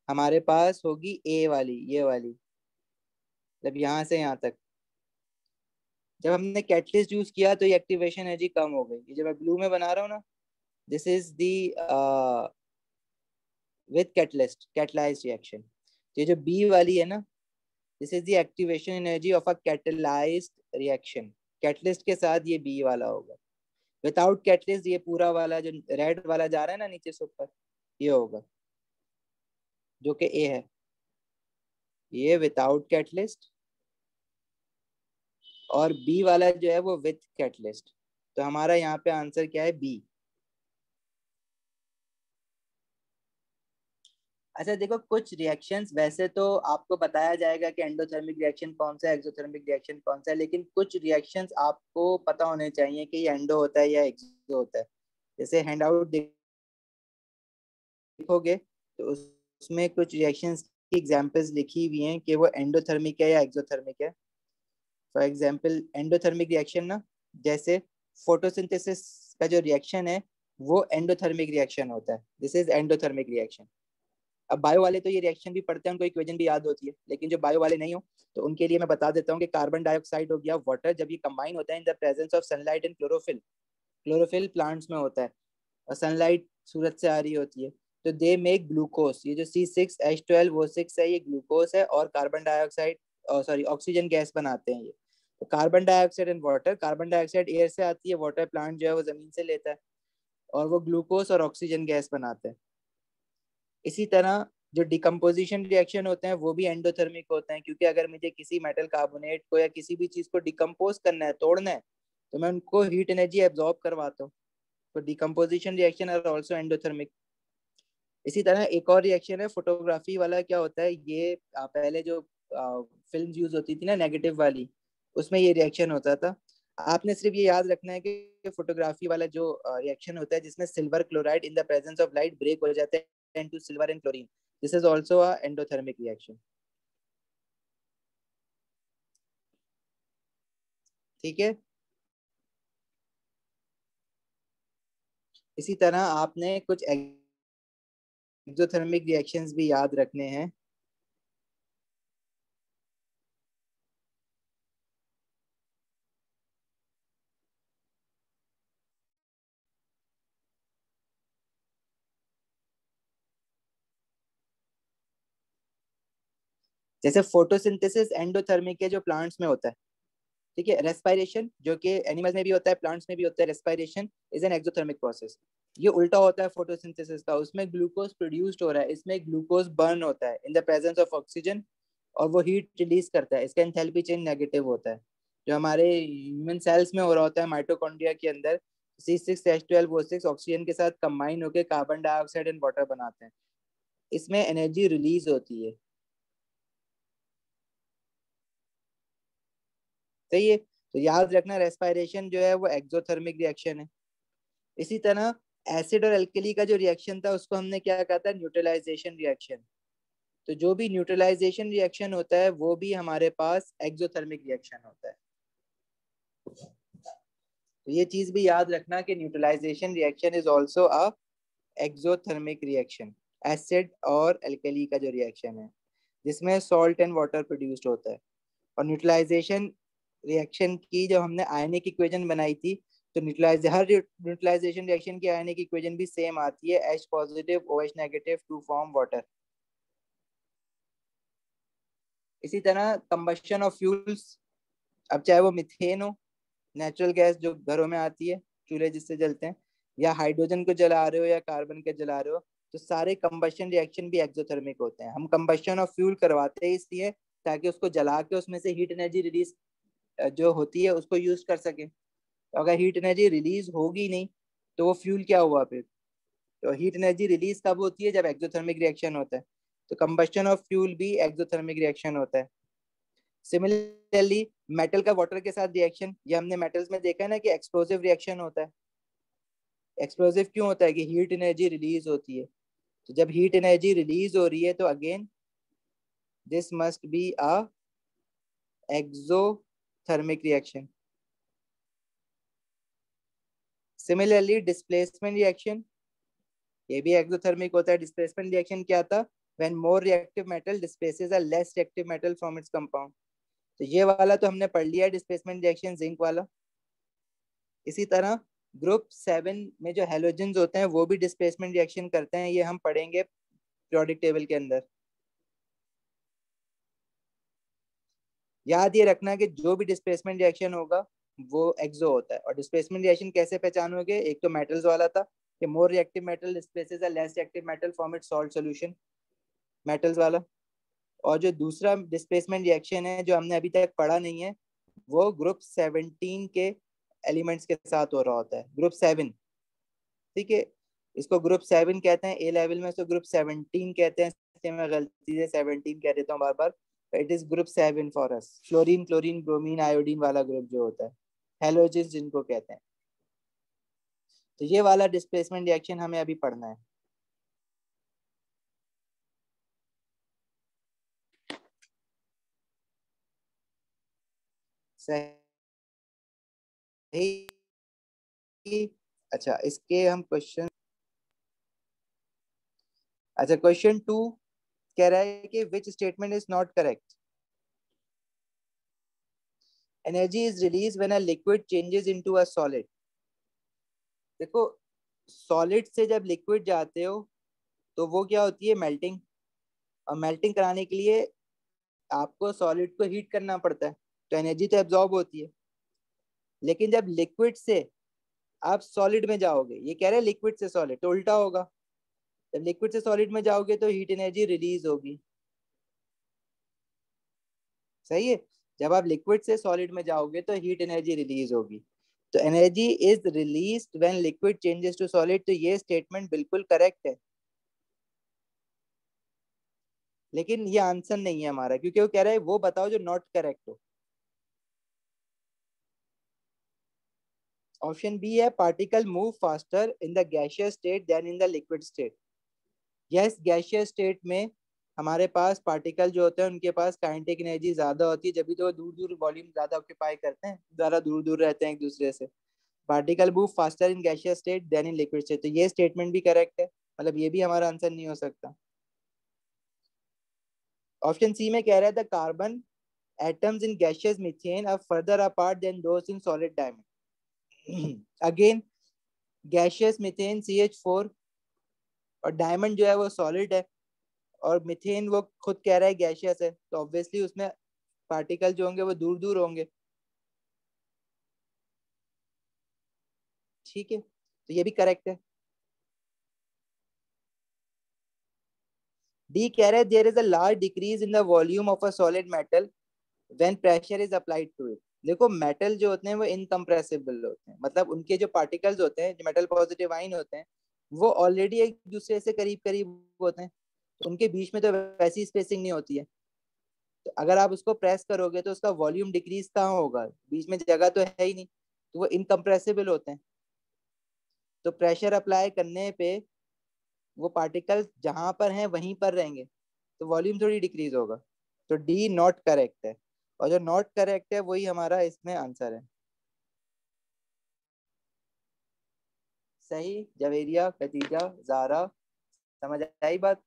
हमारे पास होगी ए वाली, ये वाली, मतलब यहाँ से यहाँ तक। जब हमने कैटलिस्ट यूज किया तो ये एक्टिवेशन एनर्जी कम हो गई। ये जो मैं ब्लू में बना रहा हूँ ना, this is the with catalyst catalysed reaction. ये जो बी वाली है ना, this is the activation energy of a catalysed reaction. Catalyst के साथ ये बी वाला होगा। विदाउट कैटलिस्ट ये पूरा वाला जो रेड वाला जा रहा है ना नीचे से ऊपर, ये होगा, जो कि ए है। ये विदाउट कैटलिस्ट, और बी वाला जो है वो विथ कैटलिस्ट। तो हमारा यहाँ पे आंसर क्या है? बी। अच्छा देखो, कुछ रिएक्शंस वैसे तो आपको बताया जाएगा कि एंडोथर्मिक रिएक्शन कौन सा है, एक्सोथर्मिक रिएक्शन कौन सा है, लेकिन कुछ रिएक्शंस आपको पता होने चाहिए कि ये एंडो होता है या एक्सो होता है। जैसे हैंड आउट देखोगे तो उसमें कुछ रिएक्शंस की एग्जांपल्स लिखी हुई हैं कि वो एंडोथर्मिक है या एक्सोथर्मिक है। फॉर एग्जांपल एंडोथर्मिक रिएक्शन ना, जैसे फोटोसिंथेसिस का जो रिएक्शन है वो एंडोथर्मिक रिएक्शन होता है। This is endothermic reaction. अब बायो वाले तो ये रिएक्शन भी पढ़ते हैं, उनको इक्वेशन भी याद होती है, लेकिन जो बायो वाले नहीं हो तो उनके लिए मैं बता देता हूँ कि कार्बन डाइऑक्साइड हो गया, वाटर, जब ये कंबाइन होता है इन the presence of sunlight and chlorophyll, chlorophyll plants में होता है और सनलाइट सूरज से आ रही होती है, तो दे मेक ग्लूकोज। ये जो C6H12O6 है ये ग्लूकोज है, और carbon dioxide, sorry, oxygen gas बनाते हैं ये। तो carbon dioxide and water, carbon dioxide air से आती है, वाटर प्लांट जो है वो जमीन से लेता है, और वो ग्लूकोज और ऑक्सीजन गैस बनाते हैं। इसी तरह जो डिकम्पोजिशन रिएक्शन होते हैं वो भी एंडोथर्मिक होते हैं, क्योंकि अगर मुझे किसी मेटल कार्बोनेट को या किसी भी चीज को डिकम्पोज करना है, तोड़ना है, तो मैं उनको हीट एनर्जी एब्जॉर्ब करवाता हूँ। तो decomposition reaction are also endothermic. इसी तरह एक और रिएक्शन है फोटोग्राफी वाला। क्या होता है ये, पहले जो फिल्म यूज होती थी ना नेगेटिव वाली, उसमें ये रिएक्शन होता था। आपने सिर्फ ये याद रखना है कि फोटोग्राफी वाला जो रिएक्शन होता है जिसमें silver chloride in the presence of light break हो जाते हैं into silver and chlorine, this is also a endothermic reaction. ठीक है। इसी तरह आपने कुछ एक्सोथर्मिक रिएक्शंस भी याद रखने हैं। जैसे फोटोसिंथेसिस एंडोथर्मिक है जो प्लांट्स में होता है। ठीक है। रेस्पायरेशन जो कि एनिमल्स में भी होता है, प्लांट्स में भी होता है, respiration is an exothermic process. ये उल्टा होता है फोटोसिंथेसिस का, उसमें ग्लूकोज प्रोड्यूस्ड हो रहा है, इसमें ग्लूकोज बर्न होता है इन द प्रेजेंस ऑफ ऑक्सीजन, और वो हीट रिलीज करता है। इसका एंथैल्पी चेंज नेगेटिव होता है। जो हमारे ह्यूमन सेल्स में हो रहा होता है माइटोकॉन्ड्रिया के अंदर, C6H12O6 ऑक्सीजन के साथ कंबाइन होकर कार्बन डाइऑक्साइड एंड वाटर बनाते हैं, इसमें एनर्जी रिलीज होती है। सही है। तो याद रखना, रेस्पायरेशन जो है वो एक्सोथर्मिक रिएक्शन है। इसी तरह एसिड और एल्कली का जो रिएक्शन था उसको हमने क्या कहा था? Neutralisation reaction. तो जो भी न्यूट्रलाइजेशन रिएक्शन होता है वो भी हमारे पास एक्सोथर्मिक रिएक्शन होता है। तो ये चीज भी याद रखना कि neutralisation reaction is also a exothermic reaction. Acid और एल्कली का जो रिएक्शन है जिसमें सॉल्ट एंड वाटर प्रोड्यूस्ड होता है। और न्यूट्रलाइजेशन रिएक्शन की जब हमने आयनिक इक्वेशन बनाई थी, तो हर न्यूट्रलाइजेशन रिएक्शन की आयनिक इक्वेशन भी सेम आती है, H positive OH negative to form water. इसी तरह कंबशन ऑफ फ्यूल्स, अब चाहे वो मिथेन हो, नेचुरल गैस जो घरों में आती है, चूल्हे जिससे जलते हैं, या हाइड्रोजन को जला रहे हो या कार्बन के जला रहे हो, तो सारे कंबशन रिएक्शन भी एक्सोथर्मिक होते हैं। हम कंबशन ऑफ फ्यूल करवाते हैं इसलिए ताकि उसको जला के उसमें से हीट एनर्जी रिलीज जो होती है उसको यूज कर सके। तो अगर हीट एनर्जी रिलीज होगी नहीं तो वो फ्यूल क्या हुआ फिर? तो हीट एनर्जी रिलीज कब होती है? जब एक्सोथर्मिक रिएक्शन होता है। तो कंबशन ऑफ फ्यूल भी एक्सोथर्मिक रिएक्शन होता है। सिमिलरली मेटल का वाटर के साथ रिएक्शन, ये हमने मेटल्स में देखा है ना कि एक्सप्लोसिव रिएक्शन होता है। एक्सप्लोसिव क्यों होता है? कि हीट एनर्जी रिलीज होती है। तो जब हीट एनर्जी रिलीज हो रही है तो again this must be a exothermic reaction. Similarly displacement reaction, ये भी एक्सोथर्मिक होता है। डिस्प्लेसमेंट रिएक्शन क्या था? when more reactive metal displaces a less reactive metal from its compound. तो ये वाला तो हमने पढ़ लिया डिस्प्लेसमेंट रिएक्शन जिंक वाला। इसी तरह ग्रुप 7 में जो हैलोजेंस होते हैं वो भी डिस्प्लेसमेंट रिएक्शन करते हैं, ये हम पढ़ेंगे पीरियोडिक टेबल के अंदर। याद ये रखना कि जो भी डिस्प्लेसमेंट रिएक्शन होगा वो एक्सो होता है। और डिस्प्लेसमेंट रिएक्शन कैसे पहचानोगे, एक तो मेटल्स वाला था कि more reactive metal displaces a less reactive metal from its salt solution, metals वाला। और जो दूसरा डिस्प्लेसमेंट रिएक्शन है जो हमने अभी तक पढ़ा नहीं है, वो ग्रुप 17 के एलिमेंट्स के साथ हो रहा होता है, ग्रुप 7। ठीक है, इसको ग्रुप 7 कहते हैं, ए लेवल में इसको ग्रुप 17 कहते हैं, इसलिए मैं गलती से 17 कह देता हूँ बार बार। It is group 7 for us, fluorine chlorine bromine iodine वाला ग्रुप जो होता है, हेलोजेंस जिनको कहते हैं। तो ये वाला डिस्प्लेसमेंट रिएक्शन हमें अभी पढ़ना है। सही। अच्छा, इसके हम क्वेश्चन, अच्छा क्वेश्चन 2 कह रहा है कि which statement is not correct. Energy is release when a liquid changes into a solid. देखो, सॉलिड से जब लिक्विड जाते हो तो वो क्या होती है, मेल्टिंग। और मेल्टिंग कराने के लिए आपको सॉलिड को हीट करना पड़ता है, तो एनर्जी तो एब्जॉर्ब होती है। लेकिन जब लिक्विड से आप सॉलिड में जाओगे, ये कह रहे हैं लिक्विड से सॉलिड, तो उल्टा होगा। जब लिक्विड से सॉलिड में जाओगे तो हीट एनर्जी रिलीज होगी। सही है, जब आप लिक्विड से सॉलिड में जाओगे तो हीट एनर्जी रिलीज होगी। तो energy is released when liquid changes to solid, तो ये स्टेटमेंट बिल्कुल करेक्ट है। लेकिन ये आंसर नहीं है हमारा, क्योंकि वो कह रहा है वो बताओ जो नॉट करेक्ट हो। ऑप्शन बी है, particle move faster in the gaseous state than in the liquid state. Yes, gaseous state में हमारे पास पार्टिकल जो होते हैं उनके पास काइनेटिक एनर्जी ज्यादा होती है, जब भी तो दूर दूर वॉल्यूम ज्यादा ऑक्यूपाई करते हैं, ज्यादा दूर दूर रहते हैं एक दूसरे से। Particle move faster in gaseous state than in liquid state, तो ये स्टेटमेंट भी करेक्ट है, मतलब ये भी हमारा आंसर नहीं हो सकता। ऑप्शन सी में कह रहा है the carbon atoms in gaseous methane are further apart than those in solid diamond. Again, gaseous methane CH4, और डायमंड जो है वो सॉलिड है, और मिथेन वो खुद कह रहा है गैशियस है, तो ऑब्वियसली उसमें पार्टिकल जो होंगे वो दूर दूर होंगे। ठीक है, तो ये भी करेक्ट है। डी कह रहा है there is a large decrease in the volume of a solid metal when pressure is applied to it. देखो, मेटल जो होते हैं वो इनकम्प्रेसिबल होते हैं, मतलब उनके जो पार्टिकल्स होते हैं, जो मेटल पॉजिटिव आयन होते हैं, वो ऑलरेडी एक दूसरे से करीब करीब होते हैं, तो उनके बीच में तो वैसी स्पेसिंग नहीं होती है। तो अगर आप उसको प्रेस करोगे तो उसका वॉल्यूम डिक्रीज कहाँ होगा, बीच में जगह तो है ही नहीं, तो वो इनकम्प्रेसिबल होते हैं। तो प्रेशर अप्लाई करने पे वो पार्टिकल जहां पर हैं वहीं पर रहेंगे, तो वॉल्यूम थोड़ी डिक्रीज होगा। तो डी नॉट करेक्ट है, और जो नॉट करेक्ट है वही हमारा इसमें आंसर है। सही, जवेरिया, खदीजा, जारा। समझ आई बात।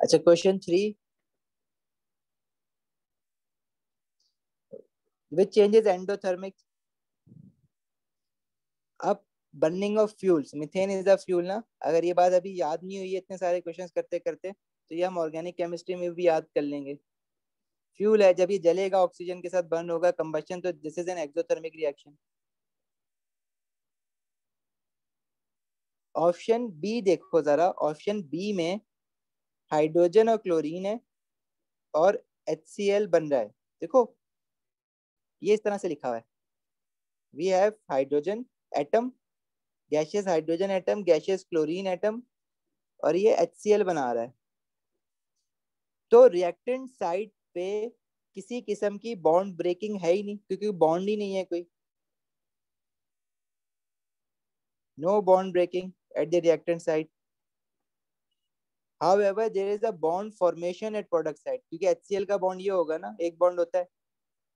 अच्छा, क्वेश्चन 3, विच चेंजेस एंडोथर्मिक। अब burning of fuels, methane is a fuel ना, अगर ये बात अभी याद नहीं हुई है इतने सारे क्वेश्चंस करते करते, तो ये हम ऑर्गेनिक केमिस्ट्री में भी याद कर लेंगे। फ्यूल है, जब ये जलेगा ऑक्सीजन के साथ बर्न होगा कंबशन, तो this is an exothermic reaction. Option B देखो जरा, ऑप्शन बी में हाइड्रोजन और क्लोरीन है और HCl बन रहा है। देखो, ये इस तरह से लिखा हुआ है, we have hydrogen atom gaseous hydrogen atom, gaseous chlorine atom, और ये HCl बना रहा है। तो रिएक्टेंट साइड पे किसी किस्म की बॉन्ड ब्रेकिंग है ही नहीं, क्योंकि बॉन्ड ही नहीं है कोई। No bond breaking at the reactant side. However, there is a bond formation at product side, क्योंकि HCl का बॉन्ड ये होगा ना, एक बॉन्ड होता है,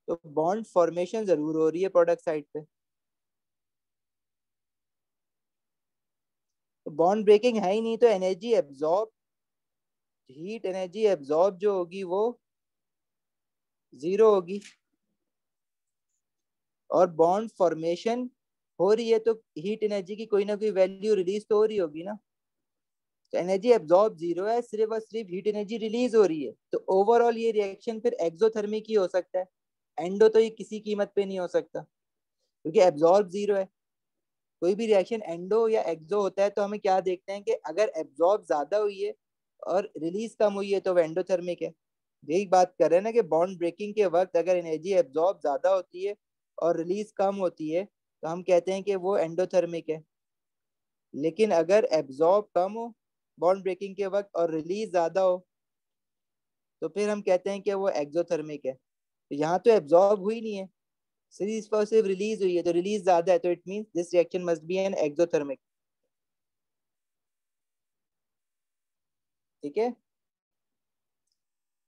तो बॉन्ड फॉर्मेशन जरूर हो रही है प्रोडक्ट साइड पे। तो बॉन्ड ब्रेकिंग है ही नहीं, तो energy absorb, heat energy absorb जो होगी वो जीरो होगी। और बॉन्ड फॉर्मेशन हो रही है तो हीट एनर्जी की कोई ना कोई वैल्यू रिलीज तो हो रही होगी ना। तो एनर्जी एब्जॉर्ब जीरो है, सिर्फ और सिर्फ हीट एनर्जी रिलीज हो रही है। तो ओवरऑल ये रिएक्शन फिर एक्सोथर्मिक ही हो सकता है, एंडो तो ये किसी कीमत पे नहीं हो सकता, क्योंकि एब्जॉर्ब जीरो है। कोई भी रिएक्शन एंडो या एक्सो होता है तो हमें क्या देखते हैं कि अगर एब्जॉर्ब ज्यादा हुई है और रिलीज कम हुई है तो वो एंडोथर्मिक है। यही बात कर रहे हैं ना कि बॉन्ड ब्रेकिंग के वक्त अगर एनर्जी एब्जॉर्ब ज्यादा होती है और रिलीज कम होती है तो हम कहते हैं कि वो एंडोथर्मिक है। लेकिन अगर एब्जॉर्ब कम हो बॉन्ड ब्रेकिंग के वक्त और रिलीज ज्यादा हो तो फिर हम कहते हैं कि वो एक्सोथर्मिक है। तो यहाँ तो एब्जॉर्ब हुई नहीं है, सिर्फ रिलीज हुई है, तो रिलीज ज्यादा है, तो it means this reaction must be an exothermic. ठीक है।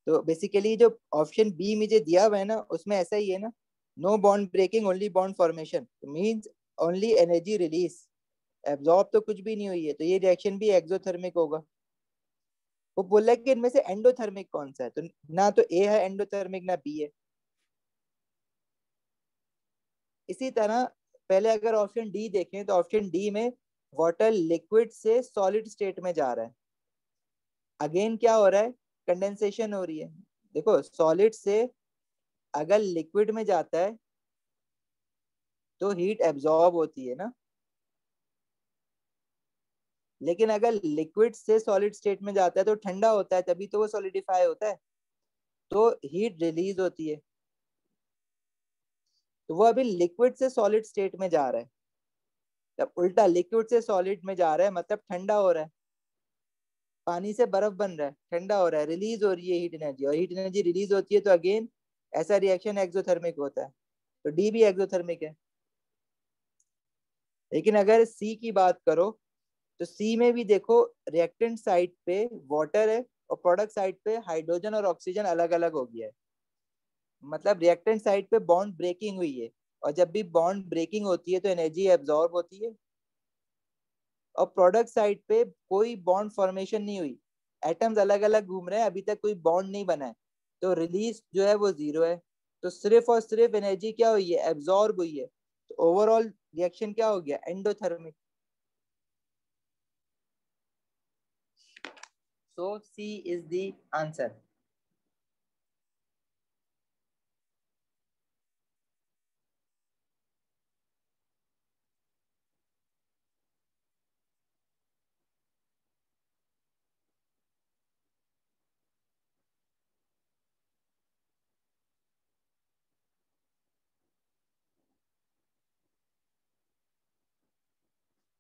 तो बेसिकली जो ऑप्शन बी मुझे दिया हुआ है ना उसमें ऐसा ही है ना, no bond breaking only bond formation means only energy release, absorb तो कुछ भी नहीं हुई है, तो ये रिएक्शन भी एक्सोथर्मिक होगा। वो बोला कि इनमें से एंडोथर्मिक कौन सा है, तो ना तो ए है एंडोथर्मिक ना बी है। इसी तरह पहले अगर ऑप्शन डी देखें तो ऑप्शन डी में वाटर लिक्विड से सॉलिड स्टेट में जा रहा है। अगेन क्या हो रहा है, कंडेंसेशन हो रही है। देखो सॉलिड से अगर लिक्विड में जाता है तो हीट एब्जॉर्ब होती है ना, लेकिन अगर लिक्विड से सॉलिड स्टेट में जाता है तो ठंडा होता है, तभी तो वो सॉलिडिफाई होता है, तो हीट रिलीज होती है। तो वो अभी लिक्विड से सॉलिड स्टेट में जा रहा है। जब उल्टा लिक्विड से सॉलिड में जा रहा है मतलब ठंडा हो रहा है, पानी से बर्फ बन रहा है, ठंडा हो रहा है, रिलीज हो रही है हीट एनर्जी, और हीट एनर्जी रिलीज होती है तो अगेन ऐसा रिएक्शन एक्सोथर्मिक होता है। तो डी भी एक्सोथर्मिक है। लेकिन अगर सी की बात करो तो सी में भी देखो रिएक्टेंट साइड पे वाटर है और प्रोडक्ट साइड पे हाइड्रोजन और ऑक्सीजन अलग अलग हो गया है। मतलब रिएक्टेंट साइड पे बॉन्ड ब्रेकिंग हुई है, और जब भी बॉन्ड ब्रेकिंग होती है तो एनर्जी एब्जॉर्ब होती है। और प्रोडक्ट साइड पे कोई बॉन्ड फॉर्मेशन नहीं हुई, एटम्स अलग अलग घूम रहे हैं, अभी तक कोई बॉन्ड नहीं बना है, तो रिलीज जो है वो जीरो है। तो सिर्फ और सिर्फ एनर्जी क्या हुई है, एब्जॉर्ब हुई है। तो ओवरऑल रिएक्शन क्या हो गया, endothermic. So C is the answer.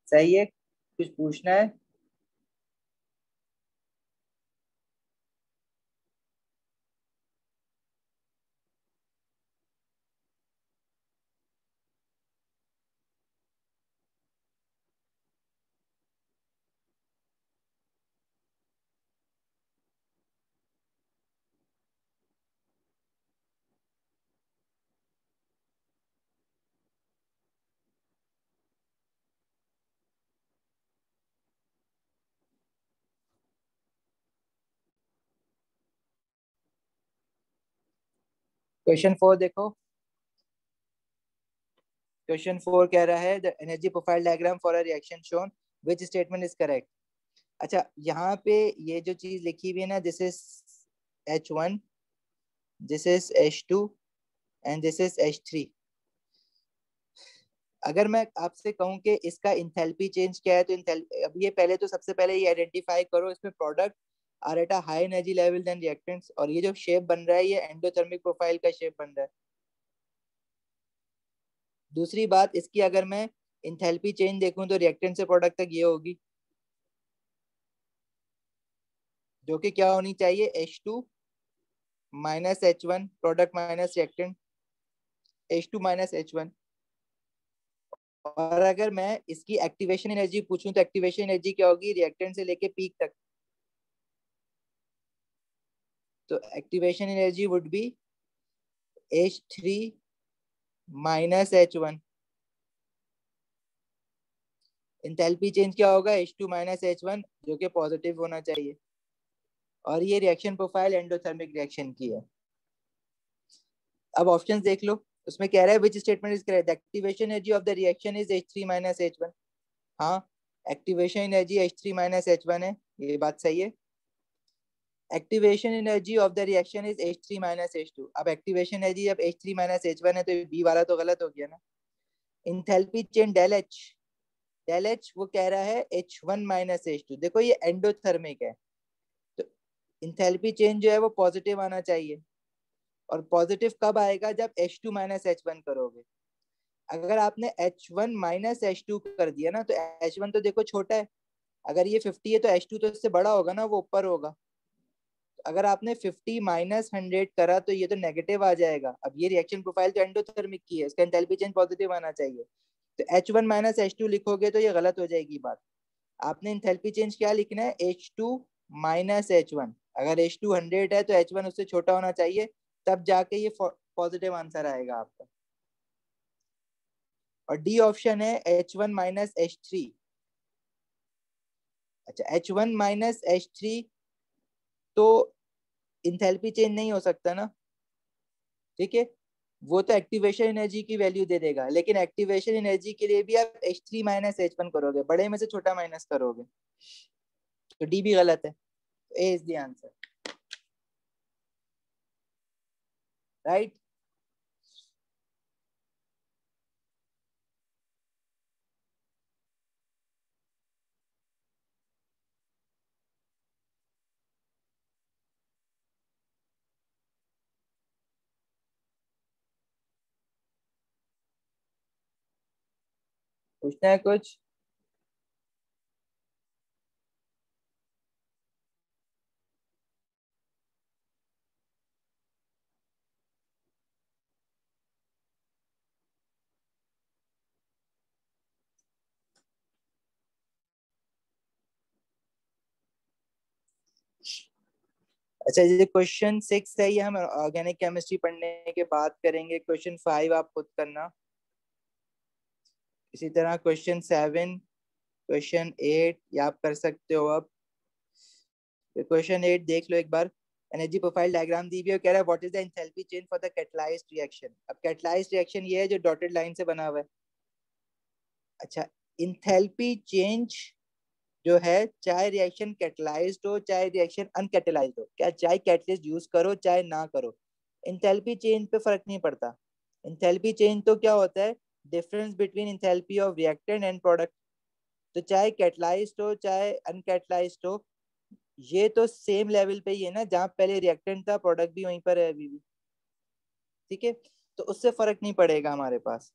सही है, कुछ पूछना है? क्वेश्चन 4 देखो। क्वेश्चन 4 कह रहा है the energy profile diagram for a reaction shown, which statement is correct. अच्छा यहाँ पे ये जो चीज लिखी हुई है ना, this is H1, this is H2 and this is H3। अगर मैं आपसे कहूं कि इसका इंथैल्पी चेंज क्या है तो अब ये पहले तो सबसे पहले ये आइडेंटिफाई करो इसमें product are at a high energy level than reactants, और ये जो शेप बन रहा है ये एंडोथर्मिक प्रोफाइल का शेप बन रहा है। दूसरी बात इसकी अगर मैं इंथैल्पी चेंज देखूं तो रिएक्टेंट से प्रोडक्ट तक ये होगी, जो कि क्या होनी चाहिए, H2 minus H1, product minus reactant, H2 minus H1। और अगर मैं इसकी एक्टिवेशन एनर्जी पूछूं तो एक्टिवेशन एनर्जी क्या होगी रिएक्टेंट से लेके पीक तक, तो activation energy would be H3 minus H1। Enthalpy change क्या होगा, H2 माइनस H1, जो कि पॉजिटिव होना चाहिए। और ये रिएक्शन प्रोफाइल एंडोथर्मिक रिएक्शन की है। अब ऑप्शंस देख लो, उसमें कह रहा है which statement is correct, activation energy of the reaction is H3 minus H1। हाँ, activation energy H3 minus H1 है, ये बात सही है। Activation energy of the reaction is H3 minus H2। अब एक्टिवेशन एनर्जी जब H3 माइनस H1 है तो बी वाला तो गलत हो गया ना। इंथैल्पी चेंज डेल एच वो कह रहा है H1 माइनस H2। देखो ये एंडोथर्मिक है, तो इंथैल्पी चेंज जो है वो पॉजिटिव आना चाहिए। और पॉजिटिव कब आएगा, जब H2 माइनस H1 करोगे। अगर आपने H1 माइनस H2 कर दिया ना, तो H1 तो देखो छोटा है, अगर ये 50 है तो H2 तो इससे बड़ा होगा ना, वो ऊपर होगा। अगर आपने 50 माइनस 100 करा तो ये तो नेगेटिव आ जाएगा। अब ये रिएक्शन प्रोफाइल तो एंडोथर्मिक की है, इसका एंथैल्पी चेंज पॉजिटिव आना चाहिए। तो H1 माइनस H2 लिखोगे तो ये गलत हो जाएगी बात। आपने एंथैल्पी चेंज क्या लिखना है, H2 माइनस H1। अगर H2 100 है तो H1 उससे छोटा होना चाहिए, तब जाके ये पॉजिटिव आंसर आएगा आपका। और डी ऑप्शन है H1 माइनस H3। अच्छा, H1 माइनस H3 तो इंथैल्पी चेंज नहीं हो सकता ना, ठीक है। वो तो एक्टिवेशन एनर्जी की वैल्यू दे देगा, लेकिन एक्टिवेशन एनर्जी के लिए भी आप H3 माइनस H1 करोगे, बड़े में से छोटा माइनस करोगे, तो डी भी गलत है। ए इज द आंसर, राइट। पूछना है कुछ? अच्छा, ये क्वेश्चन 6 है, ये हम ऑर्गेनिक केमिस्ट्री पढ़ने के बाद करेंगे। क्वेश्चन 5 आप खुद करना। इसी तरह क्वेश्चन 7, क्वेश्चन 8 ये आप कर सकते हो। अब क्वेश्चन 8 देख लो एक बार। एनर्जी प्रोफाइल डायग्राम दी हुई है, कह रहा है what is the enthalpy change for the catalysed reaction. अब कैटलाइज्ड रिएक्शन ये है जो डॉटेड लाइन से बना हुआ है। अच्छा, इंथैल्पी चेंज जो है, चाहे रिएक्शन कैटलाइज्ड हो चाहे रिएक्शन अनकैटलाइज्ड हो, क्या चाहे कैटलिस्ट यूज करो चाहे ना करो, इंथैल्पी चेंज पे फर्क नहीं पड़ता। इंथैल्पी चेंज तो क्या होता है, difference between enthalpy of reactant and product. तो चाहे कैटलाइज्ड हो चाहे अनकैटलाइज्ड हो, ये तो सेम लेवल पे ही है ना, जहाँ पहले रिएक्टेंट था प्रोडक्ट भी वहीं पर है अभी भी, ठीक है। तो उससे फर्क नहीं पड़ेगा हमारे पास।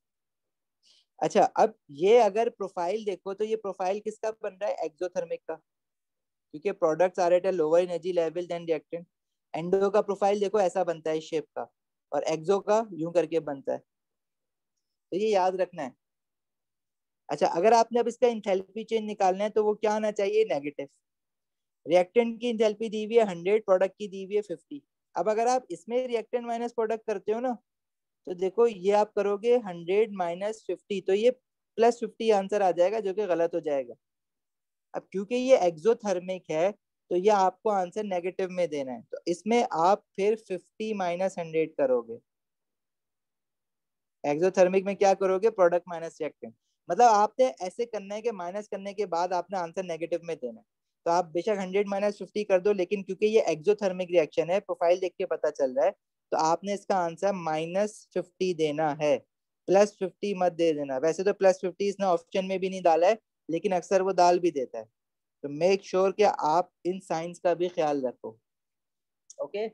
अच्छा, अब ये अगर प्रोफाइल देखो तो ये प्रोफाइल किसका बन रहा है, एक्सोथर्मिक का, क्योंकि products are at a lower energy level than reactant. Endo का प्रोफाइल देखो ऐसा बनता है शेप का, और एक्सो का यूं करके बनता है, तो ये याद रखना है। अच्छा, अगर आपने अब इसका इंथैल्पी चेंज निकालना है तो वो क्या आना चाहिए, नेगेटिव। रिएक्टेंट की इंथैल्पी दी हुई है 100, प्रोडक्ट की दी हुई है 50। अब अगर आप इसमें रिएक्टेंट माइनस प्रोडक्ट करते हो ना, तो देखो ये आप करोगे 100 - 50, तो ये +50 आंसर आ जाएगा, जो कि गलत हो जाएगा। अब क्योंकि ये एक्सोथर्मिक है, तो ये आपको आंसर नेगेटिव में देना है, तो इसमें आप फिर 50 - 100 करोगे। एक्सोथर्मिक में क्या करोगे, प्रोडक्ट माइनस रिएक्टेंट। मतलब आपने ऐसे करना है कि माइनस करने के बाद आपने आंसर नेगेटिव में देना है। तो आप बेशक 100 - 50 कर दो, लेकिन क्योंकि ये एक्सोथर्मिक रिएक्शन है, प्रोफाइल देख के पता चल रहा है, तो आपने इसका आंसर -50 देना है, +50 मत दे देना। वैसे तो +50 इसने ऑप्शन में भी नहीं डाला है, लेकिन अक्सर वो डाल भी देता है। तो मेक श्योर कि आप इन साइंस का भी ख्याल रखो। ओके।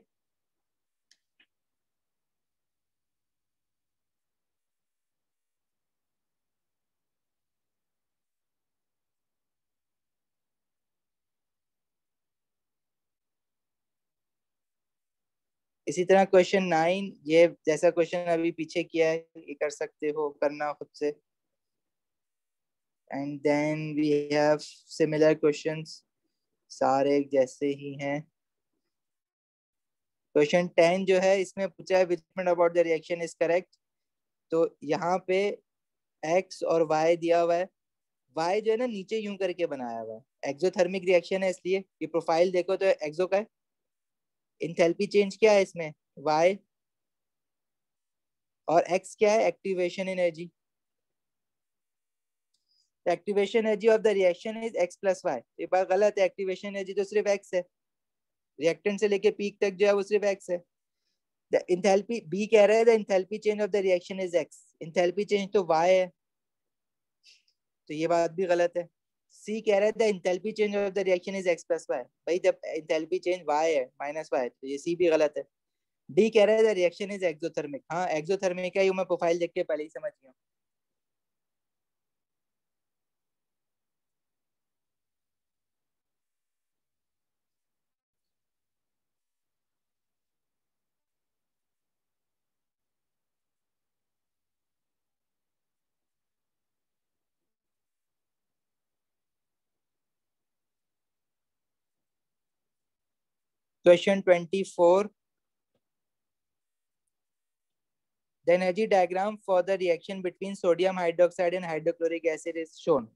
इसी तरह क्वेश्चन 9, ये जैसा क्वेश्चन अभी पीछे किया है ये कर सकते हो करना खुद से। And then we have similar questions, सारे एक जैसे ही हैं। क्वेश्चन 10 जो है इसमें पूछा है which about the reaction is correct. तो यहाँ पे एक्स और वाई दिया हुआ है। वाई जो है ना नीचे यूं करके बनाया हुआ है, एक्सोथर्मिक रिएक्शन है इसलिए। ये प्रोफाइल देखो तो एक्सो का है। इंथैल्पी चेंज क्या है इसमें, वाई, और एक्स क्या है, activation energy. Activation energy of the reaction is x plus y. ये बात गलत है, एक्टिवेशन एनर्जी तो सिर्फ एक्स है, रिएक्टेंट से लेके पीक तक जो है वो सिर्फ एक्स है। द इंथैल्पी, बी कह रहा है the enthalpy change of the reaction is x, enthalpy change तो वाई है, तो ये बात भी गलत है। सी कह रहा है the enthalpy change of the reaction is x plus y, भाई जब इंथैल्पी चेंज वाई है माइनस वाई, तो ये सी भी गलत है। डी कह रहा है द रिएक्शन इज एक्सोथर्मिक, हाँ एक्सोथर्मिक है, ये मैं प्रोफाइल देख के पहले ही समझ गया। Question 24, the energy diagram for the reaction between sodium hydroxide and hydrochloric acid is shown।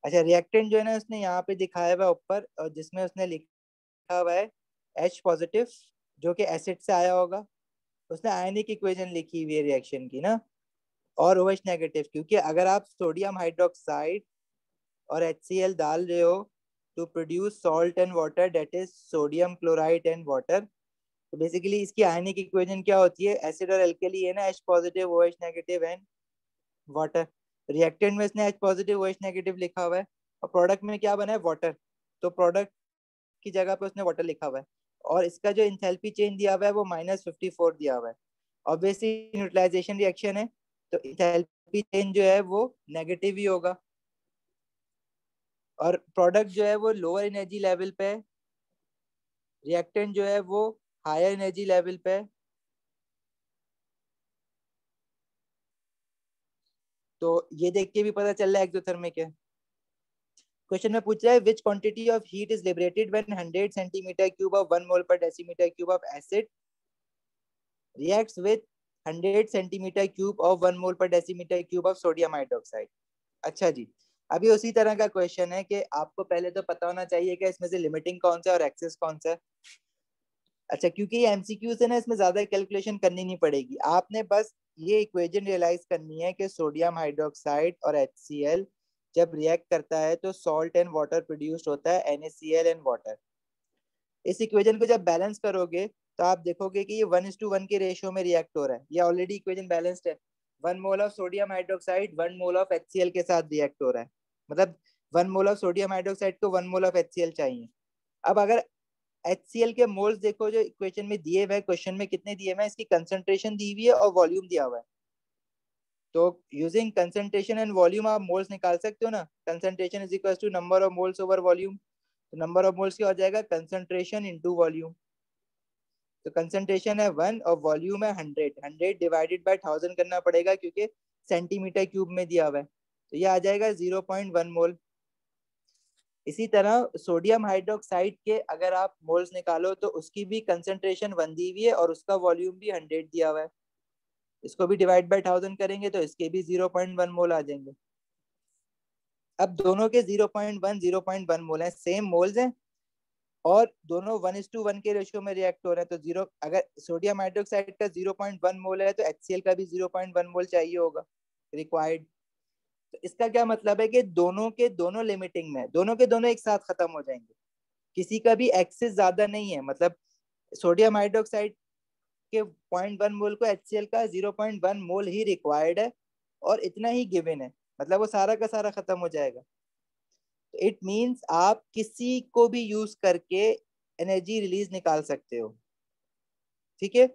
अच्छा, रिएक्टेंट जो है ना उसने यहाँ पे दिखाया हुआ है ऊपर, और जिसमें उसने लिखा हुआ है H पॉजिटिव, जो कि एसिड से आया होगा। उसने आयनिक इक्वेशन लिखी हुई है रिएक्शन की ना, और OH नेगेटिव, क्योंकि अगर आप सोडियम हाइड्रोक्साइड और HCl डाल रहे हो to produce salt and water, that is sodium chloride and water, तो बेसिकली इसकी आयनिक इक्वेशन क्या होती है, एसिड और एल्कली है ना, H positive OH negative and water. Reactant में इसने H पॉजिटिव OH नेगेटिव लिखा हुआ है, और प्रोडक्ट में क्या बना है, वाटर, तो प्रोडक्ट की जगह पे उसने वाटर लिखा हुआ है। और इसका जो इंथैल्पी चेंज दिया हुआ है वो -54 दिया हुआ है। ऑब्वियसली न्यूट्रलाइजेशन रिएक्शन है, तो इंथैल्पी चेंज जो है वो नेगेटिव ही होगा, और प्रोडक्ट जो है वो लोअर एनर्जी लेवल पे है, रिएक्टेंट जो है वो हायर एनर्जी लेवल पे है। तो ये देख के भी पता चल रहा है एक्सोथर्मिक है। क्वेश्चन में पूछ रहा है विच quantity of heat is liberated when 100 centimetre cube of 1 मोल पर decimetre cube of acid reacts with 100 centimetre cube of 1 मोल पर decimetre cube of sodium hydroxide. अच्छा जी, अभी उसी तरह का क्वेश्चन है कि आपको पहले तो पता होना चाहिए कि इसमें से लिमिटिंग कौन सा है और एक्सेस कौन सा है। अच्छा, क्योंकि ये एमसीक्यू है ना, इसमें ज्यादा कैलकुलेशन करनी नहीं पड़ेगी, आपने बस ये इक्वेशन रियलाइज करनी है कि सोडियम हाइड्रोक्साइड और HCl जब रिएक्ट करता है तो सॉल्ट एंड वाटर प्रोड्यूस्ड होता है, NaCl एंड वाटर। इस इक्वेशन को जब बैलेंस करोगे तो आप देखोगे कि ये 1:1 के रेशियो में रिएक्ट हो रहा है, ये ऑलरेडी इक्वेशन बैलेंस्ड है। 1 mole of sodium hydroxide 1 mole of HCl के साथ रिएक्ट हो रहा है, मतलब 1 मोल ऑफ सोडियम हाइड्रोक्साइड को 1 मोल ऑफ HCl चाहिए। अब अगर HCl के मोल्स देखो जो इक्वेशन में दिए हुए, क्वेश्चन में कितने दिए हुए, इसकी कंसंट्रेशन दी हुई है और वॉल्यूम दिया हुआ है, तो यूजिंग कंसंट्रेशन एंड वॉल्यूम आप मोल्स निकाल सकते हो ना। Concentration is equal to number of moles over volume, तो नंबर ऑफ मोल्स क्या हो जाएगा, कंसंट्रेशन इनटू वॉल्यूम। तो कंसंट्रेशन है 1 और वॉल्यूम है 100, 100 डिवाइडेड बाय 1000 करना पड़ेगा क्योंकि सेंटीमीटर क्यूब में दिया हुआ है, तो ये आ जाएगा 0.1 मोल। इसी तरह सोडियम हाइड्रोक्साइड के अगर आप मोल्स निकालो तो उसकी भी कंसंट्रेशन 1 दी हुई है और उसका वॉल्यूम भी 100 दिया हुआ है, इसको भी डिवाइड बाय 1000 करेंगे तो इसके भी 0.1 मोल आ जाएंगे। अब दोनों के 0.1 मोल है, सेम मोल्स हैं, और दोनों 1:1 के रेशियो में रिएक्ट हो रहे हैं, तो जीरो, अगर सोडियम हाइड्रोक्साइड का 0.1 मोल है तो HCl का भी 0.1 मोल चाहिए होगा रिक्वायर्ड। तो इसका क्या मतलब है कि दोनों के दोनों लिमिटिंग में, दोनों के दोनों एक साथ खत्म हो जाएंगे, किसी का भी एक्सेस ज्यादा नहीं है। मतलब सोडियम हाइड्रोक्साइड के 0.1 मोल को HCl का 0.1 मोल ही रिक्वायर्ड है, और इतना ही गिवन है, मतलब वो सारा का सारा खत्म हो जाएगा। इट मींस आप किसी को भी यूज करके एनर्जी रिलीज निकाल सकते हो, ठीक है।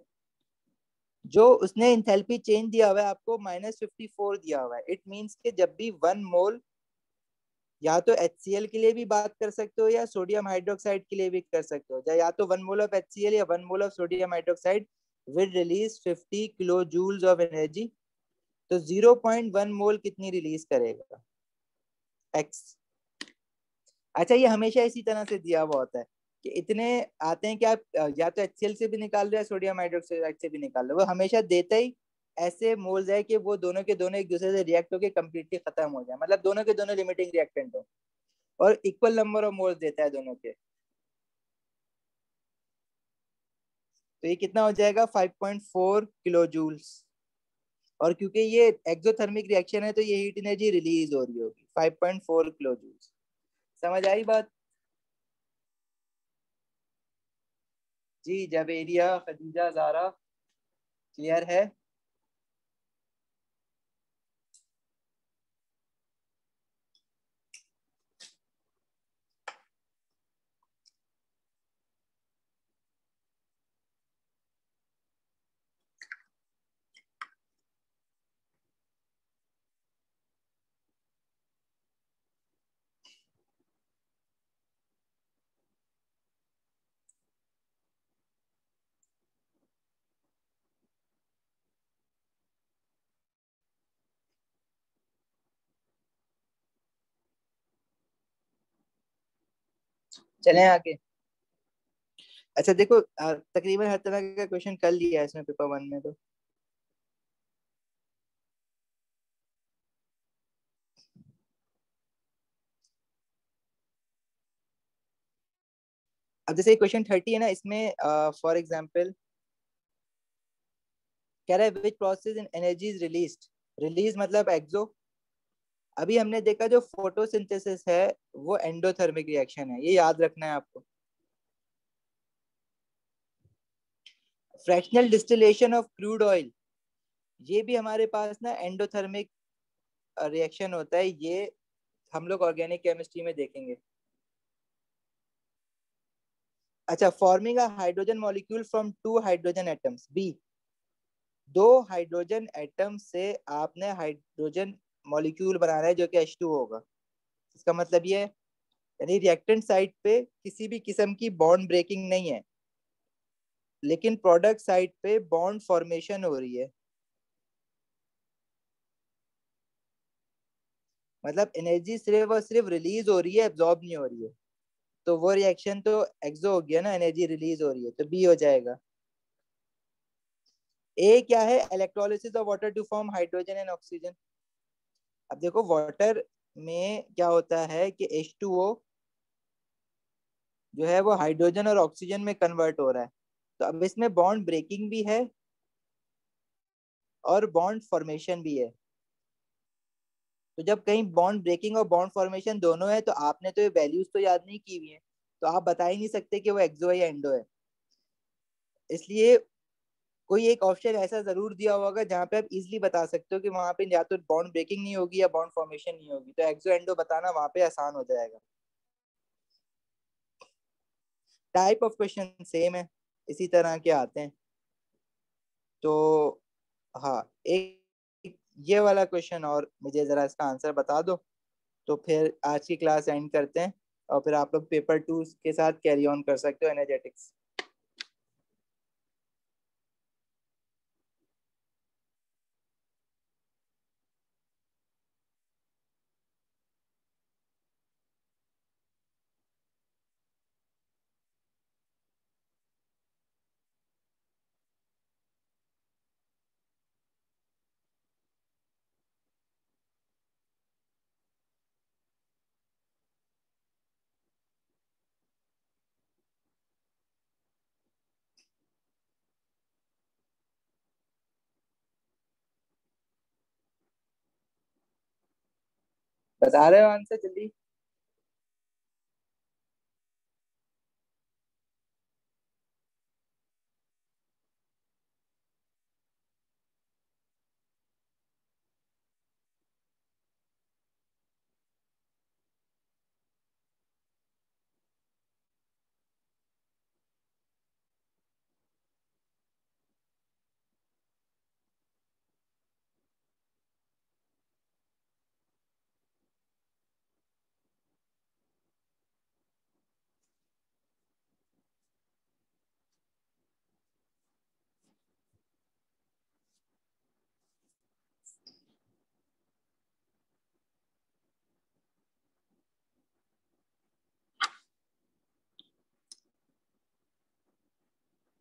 जो उसने इंथैल्पी चेंज दिया हुआ है आपको -54 दिया हुआ है, इट मींस कि जब भी 1 मोल या तो HCl के लिए भी बात कर सकते हो या सोडियम हाइड्रोक्साइड के लिए भी कर सकते हो, या तो 1 मोल ऑफ HCl या 1 mole of sodium hydroxide will release 50 kilo joules of energy. तो 0.1 मोल कितनी रिलीज करेगा? एक्स। अच्छा, ये हमेशा इसी तरह से दिया हुआ होता है कि इतने आते हैं कि आप या तो HCl से भी निकाल रहे हो, सोडियम हाइड्रोक्साइड से भी निकाल रहे हो, वो हमेशा देता ही ऐसे मोल्स है कि वो दोनों के दोनों एक दूसरे से रिएक्ट होकर कंप्लीटली खत्म हो जाए, मतलब दोनों के दोनों लिमिटिंग रिएक्टेंट हो, और इक्वल नंबर ऑफ मोल्स देता है दोनों के। तो ये कितना हो जाएगा? 5.4 किलो जूल्स। और क्योंकि ये एक्सोथर्मिक रिएक्शन है तो ये हीट एनर्जी रिलीज हो रही होगी 5.4 किलो जूल्स। समझ आई बात? जी जवेरिया, खदीजा, जारा, क्लियर है? चलें आगे। अच्छा देखो, तकरीबन हर तरह का क्वेश्चन कर लिया है इसमें पेपर 1 में। तो अब जैसे क्वेश्चन 30 है ना, इसमें फॉर एग्जांपल कह रहा है which process in energy is released. Release मतलब एक्सो। अभी हमने देखा जो फोटोसिंथेसिस है वो एंडोथर्मिक रिएक्शन है, ये याद रखना है आपको। Fractional distillation of crude oil, ये भी हमारे पास ना एंडोथर्मिक रिएक्शन होता है, ये हम लोग ऑर्गेनिक केमिस्ट्री में देखेंगे। अच्छा, forming a hydrogen molecule from 2 hydrogen atoms, B. 2 hydrogen atom से आपने हाइड्रोजन मॉलिक्यूल बनाना है जो कि H2 होगा। इसका मतलब ये है, यानी रिएक्टेंट साइड पे किसी भी किस्म की बॉन्ड ब्रेकिंग नहीं है, लेकिन प्रोडक्ट साइड पे बॉन्ड फॉर्मेशन हो रही है। मतलब एनर्जी सिर्फ और सिर्फ रिलीज हो रही है, एब्जॉर्ब नहीं हो रही है। तो वो रिएक्शन तो एक्सो हो गया ना, एनर्जी रिलीज हो रही है, तो बी हो जाएगा। ए क्या है? Electrolysis of water to form hydrogen and oxygen. अब देखो वाटर में क्या होता है कि H2O जो है वो हाइड्रोजन और ऑक्सीजन में कन्वर्ट हो रहा है। तो अब इसमें बॉन्ड ब्रेकिंग भी है और बॉन्ड फॉर्मेशन भी है। तो जब कहीं बॉन्ड ब्रेकिंग और बॉन्ड फॉर्मेशन दोनों है, तो आपने तो ये वैल्यूज तो याद नहीं की हुई है, तो आप बता ही नहीं सकते कि वो एक्सो है या एंडो है। इसलिए कोई एक ऑप्शन ऐसा जरूर दिया होगा जहां पे आप इजीली बता सकते हो कि वहां पे या तो बॉन्ड ब्रेकिंग नहीं होगी या बॉन्ड फॉर्मेशन नहीं होगी, तो एक्सो एंडो बताना वहां पे आसान हो जाएगा। टाइप ऑफ क्वेश्चन सेम है, इसी तरह के आते हैं। तो हाँ, एक ये वाला क्वेश्चन और मुझे जरा इसका आंसर बता दो, तो फिर आज की क्लास एंड करते हैं, और फिर आप लोग पेपर 2 के साथ कैरी ऑन कर सकते हो, एनर्जेटिक्स। बता रहे हो आंसर जल्दी?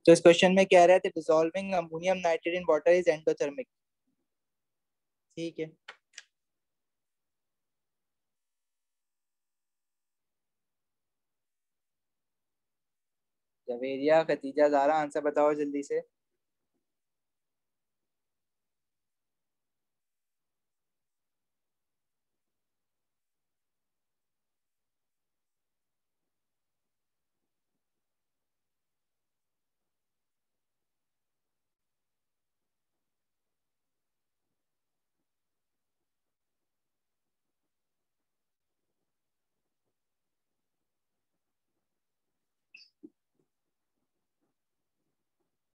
तो इस क्वेश्चन में क्या रहा है, dissolving ammonium nitrate in water is endothermic. ठीक है, जवेरिया, खतीजा, ज़ारा, आंसर बताओ जल्दी से।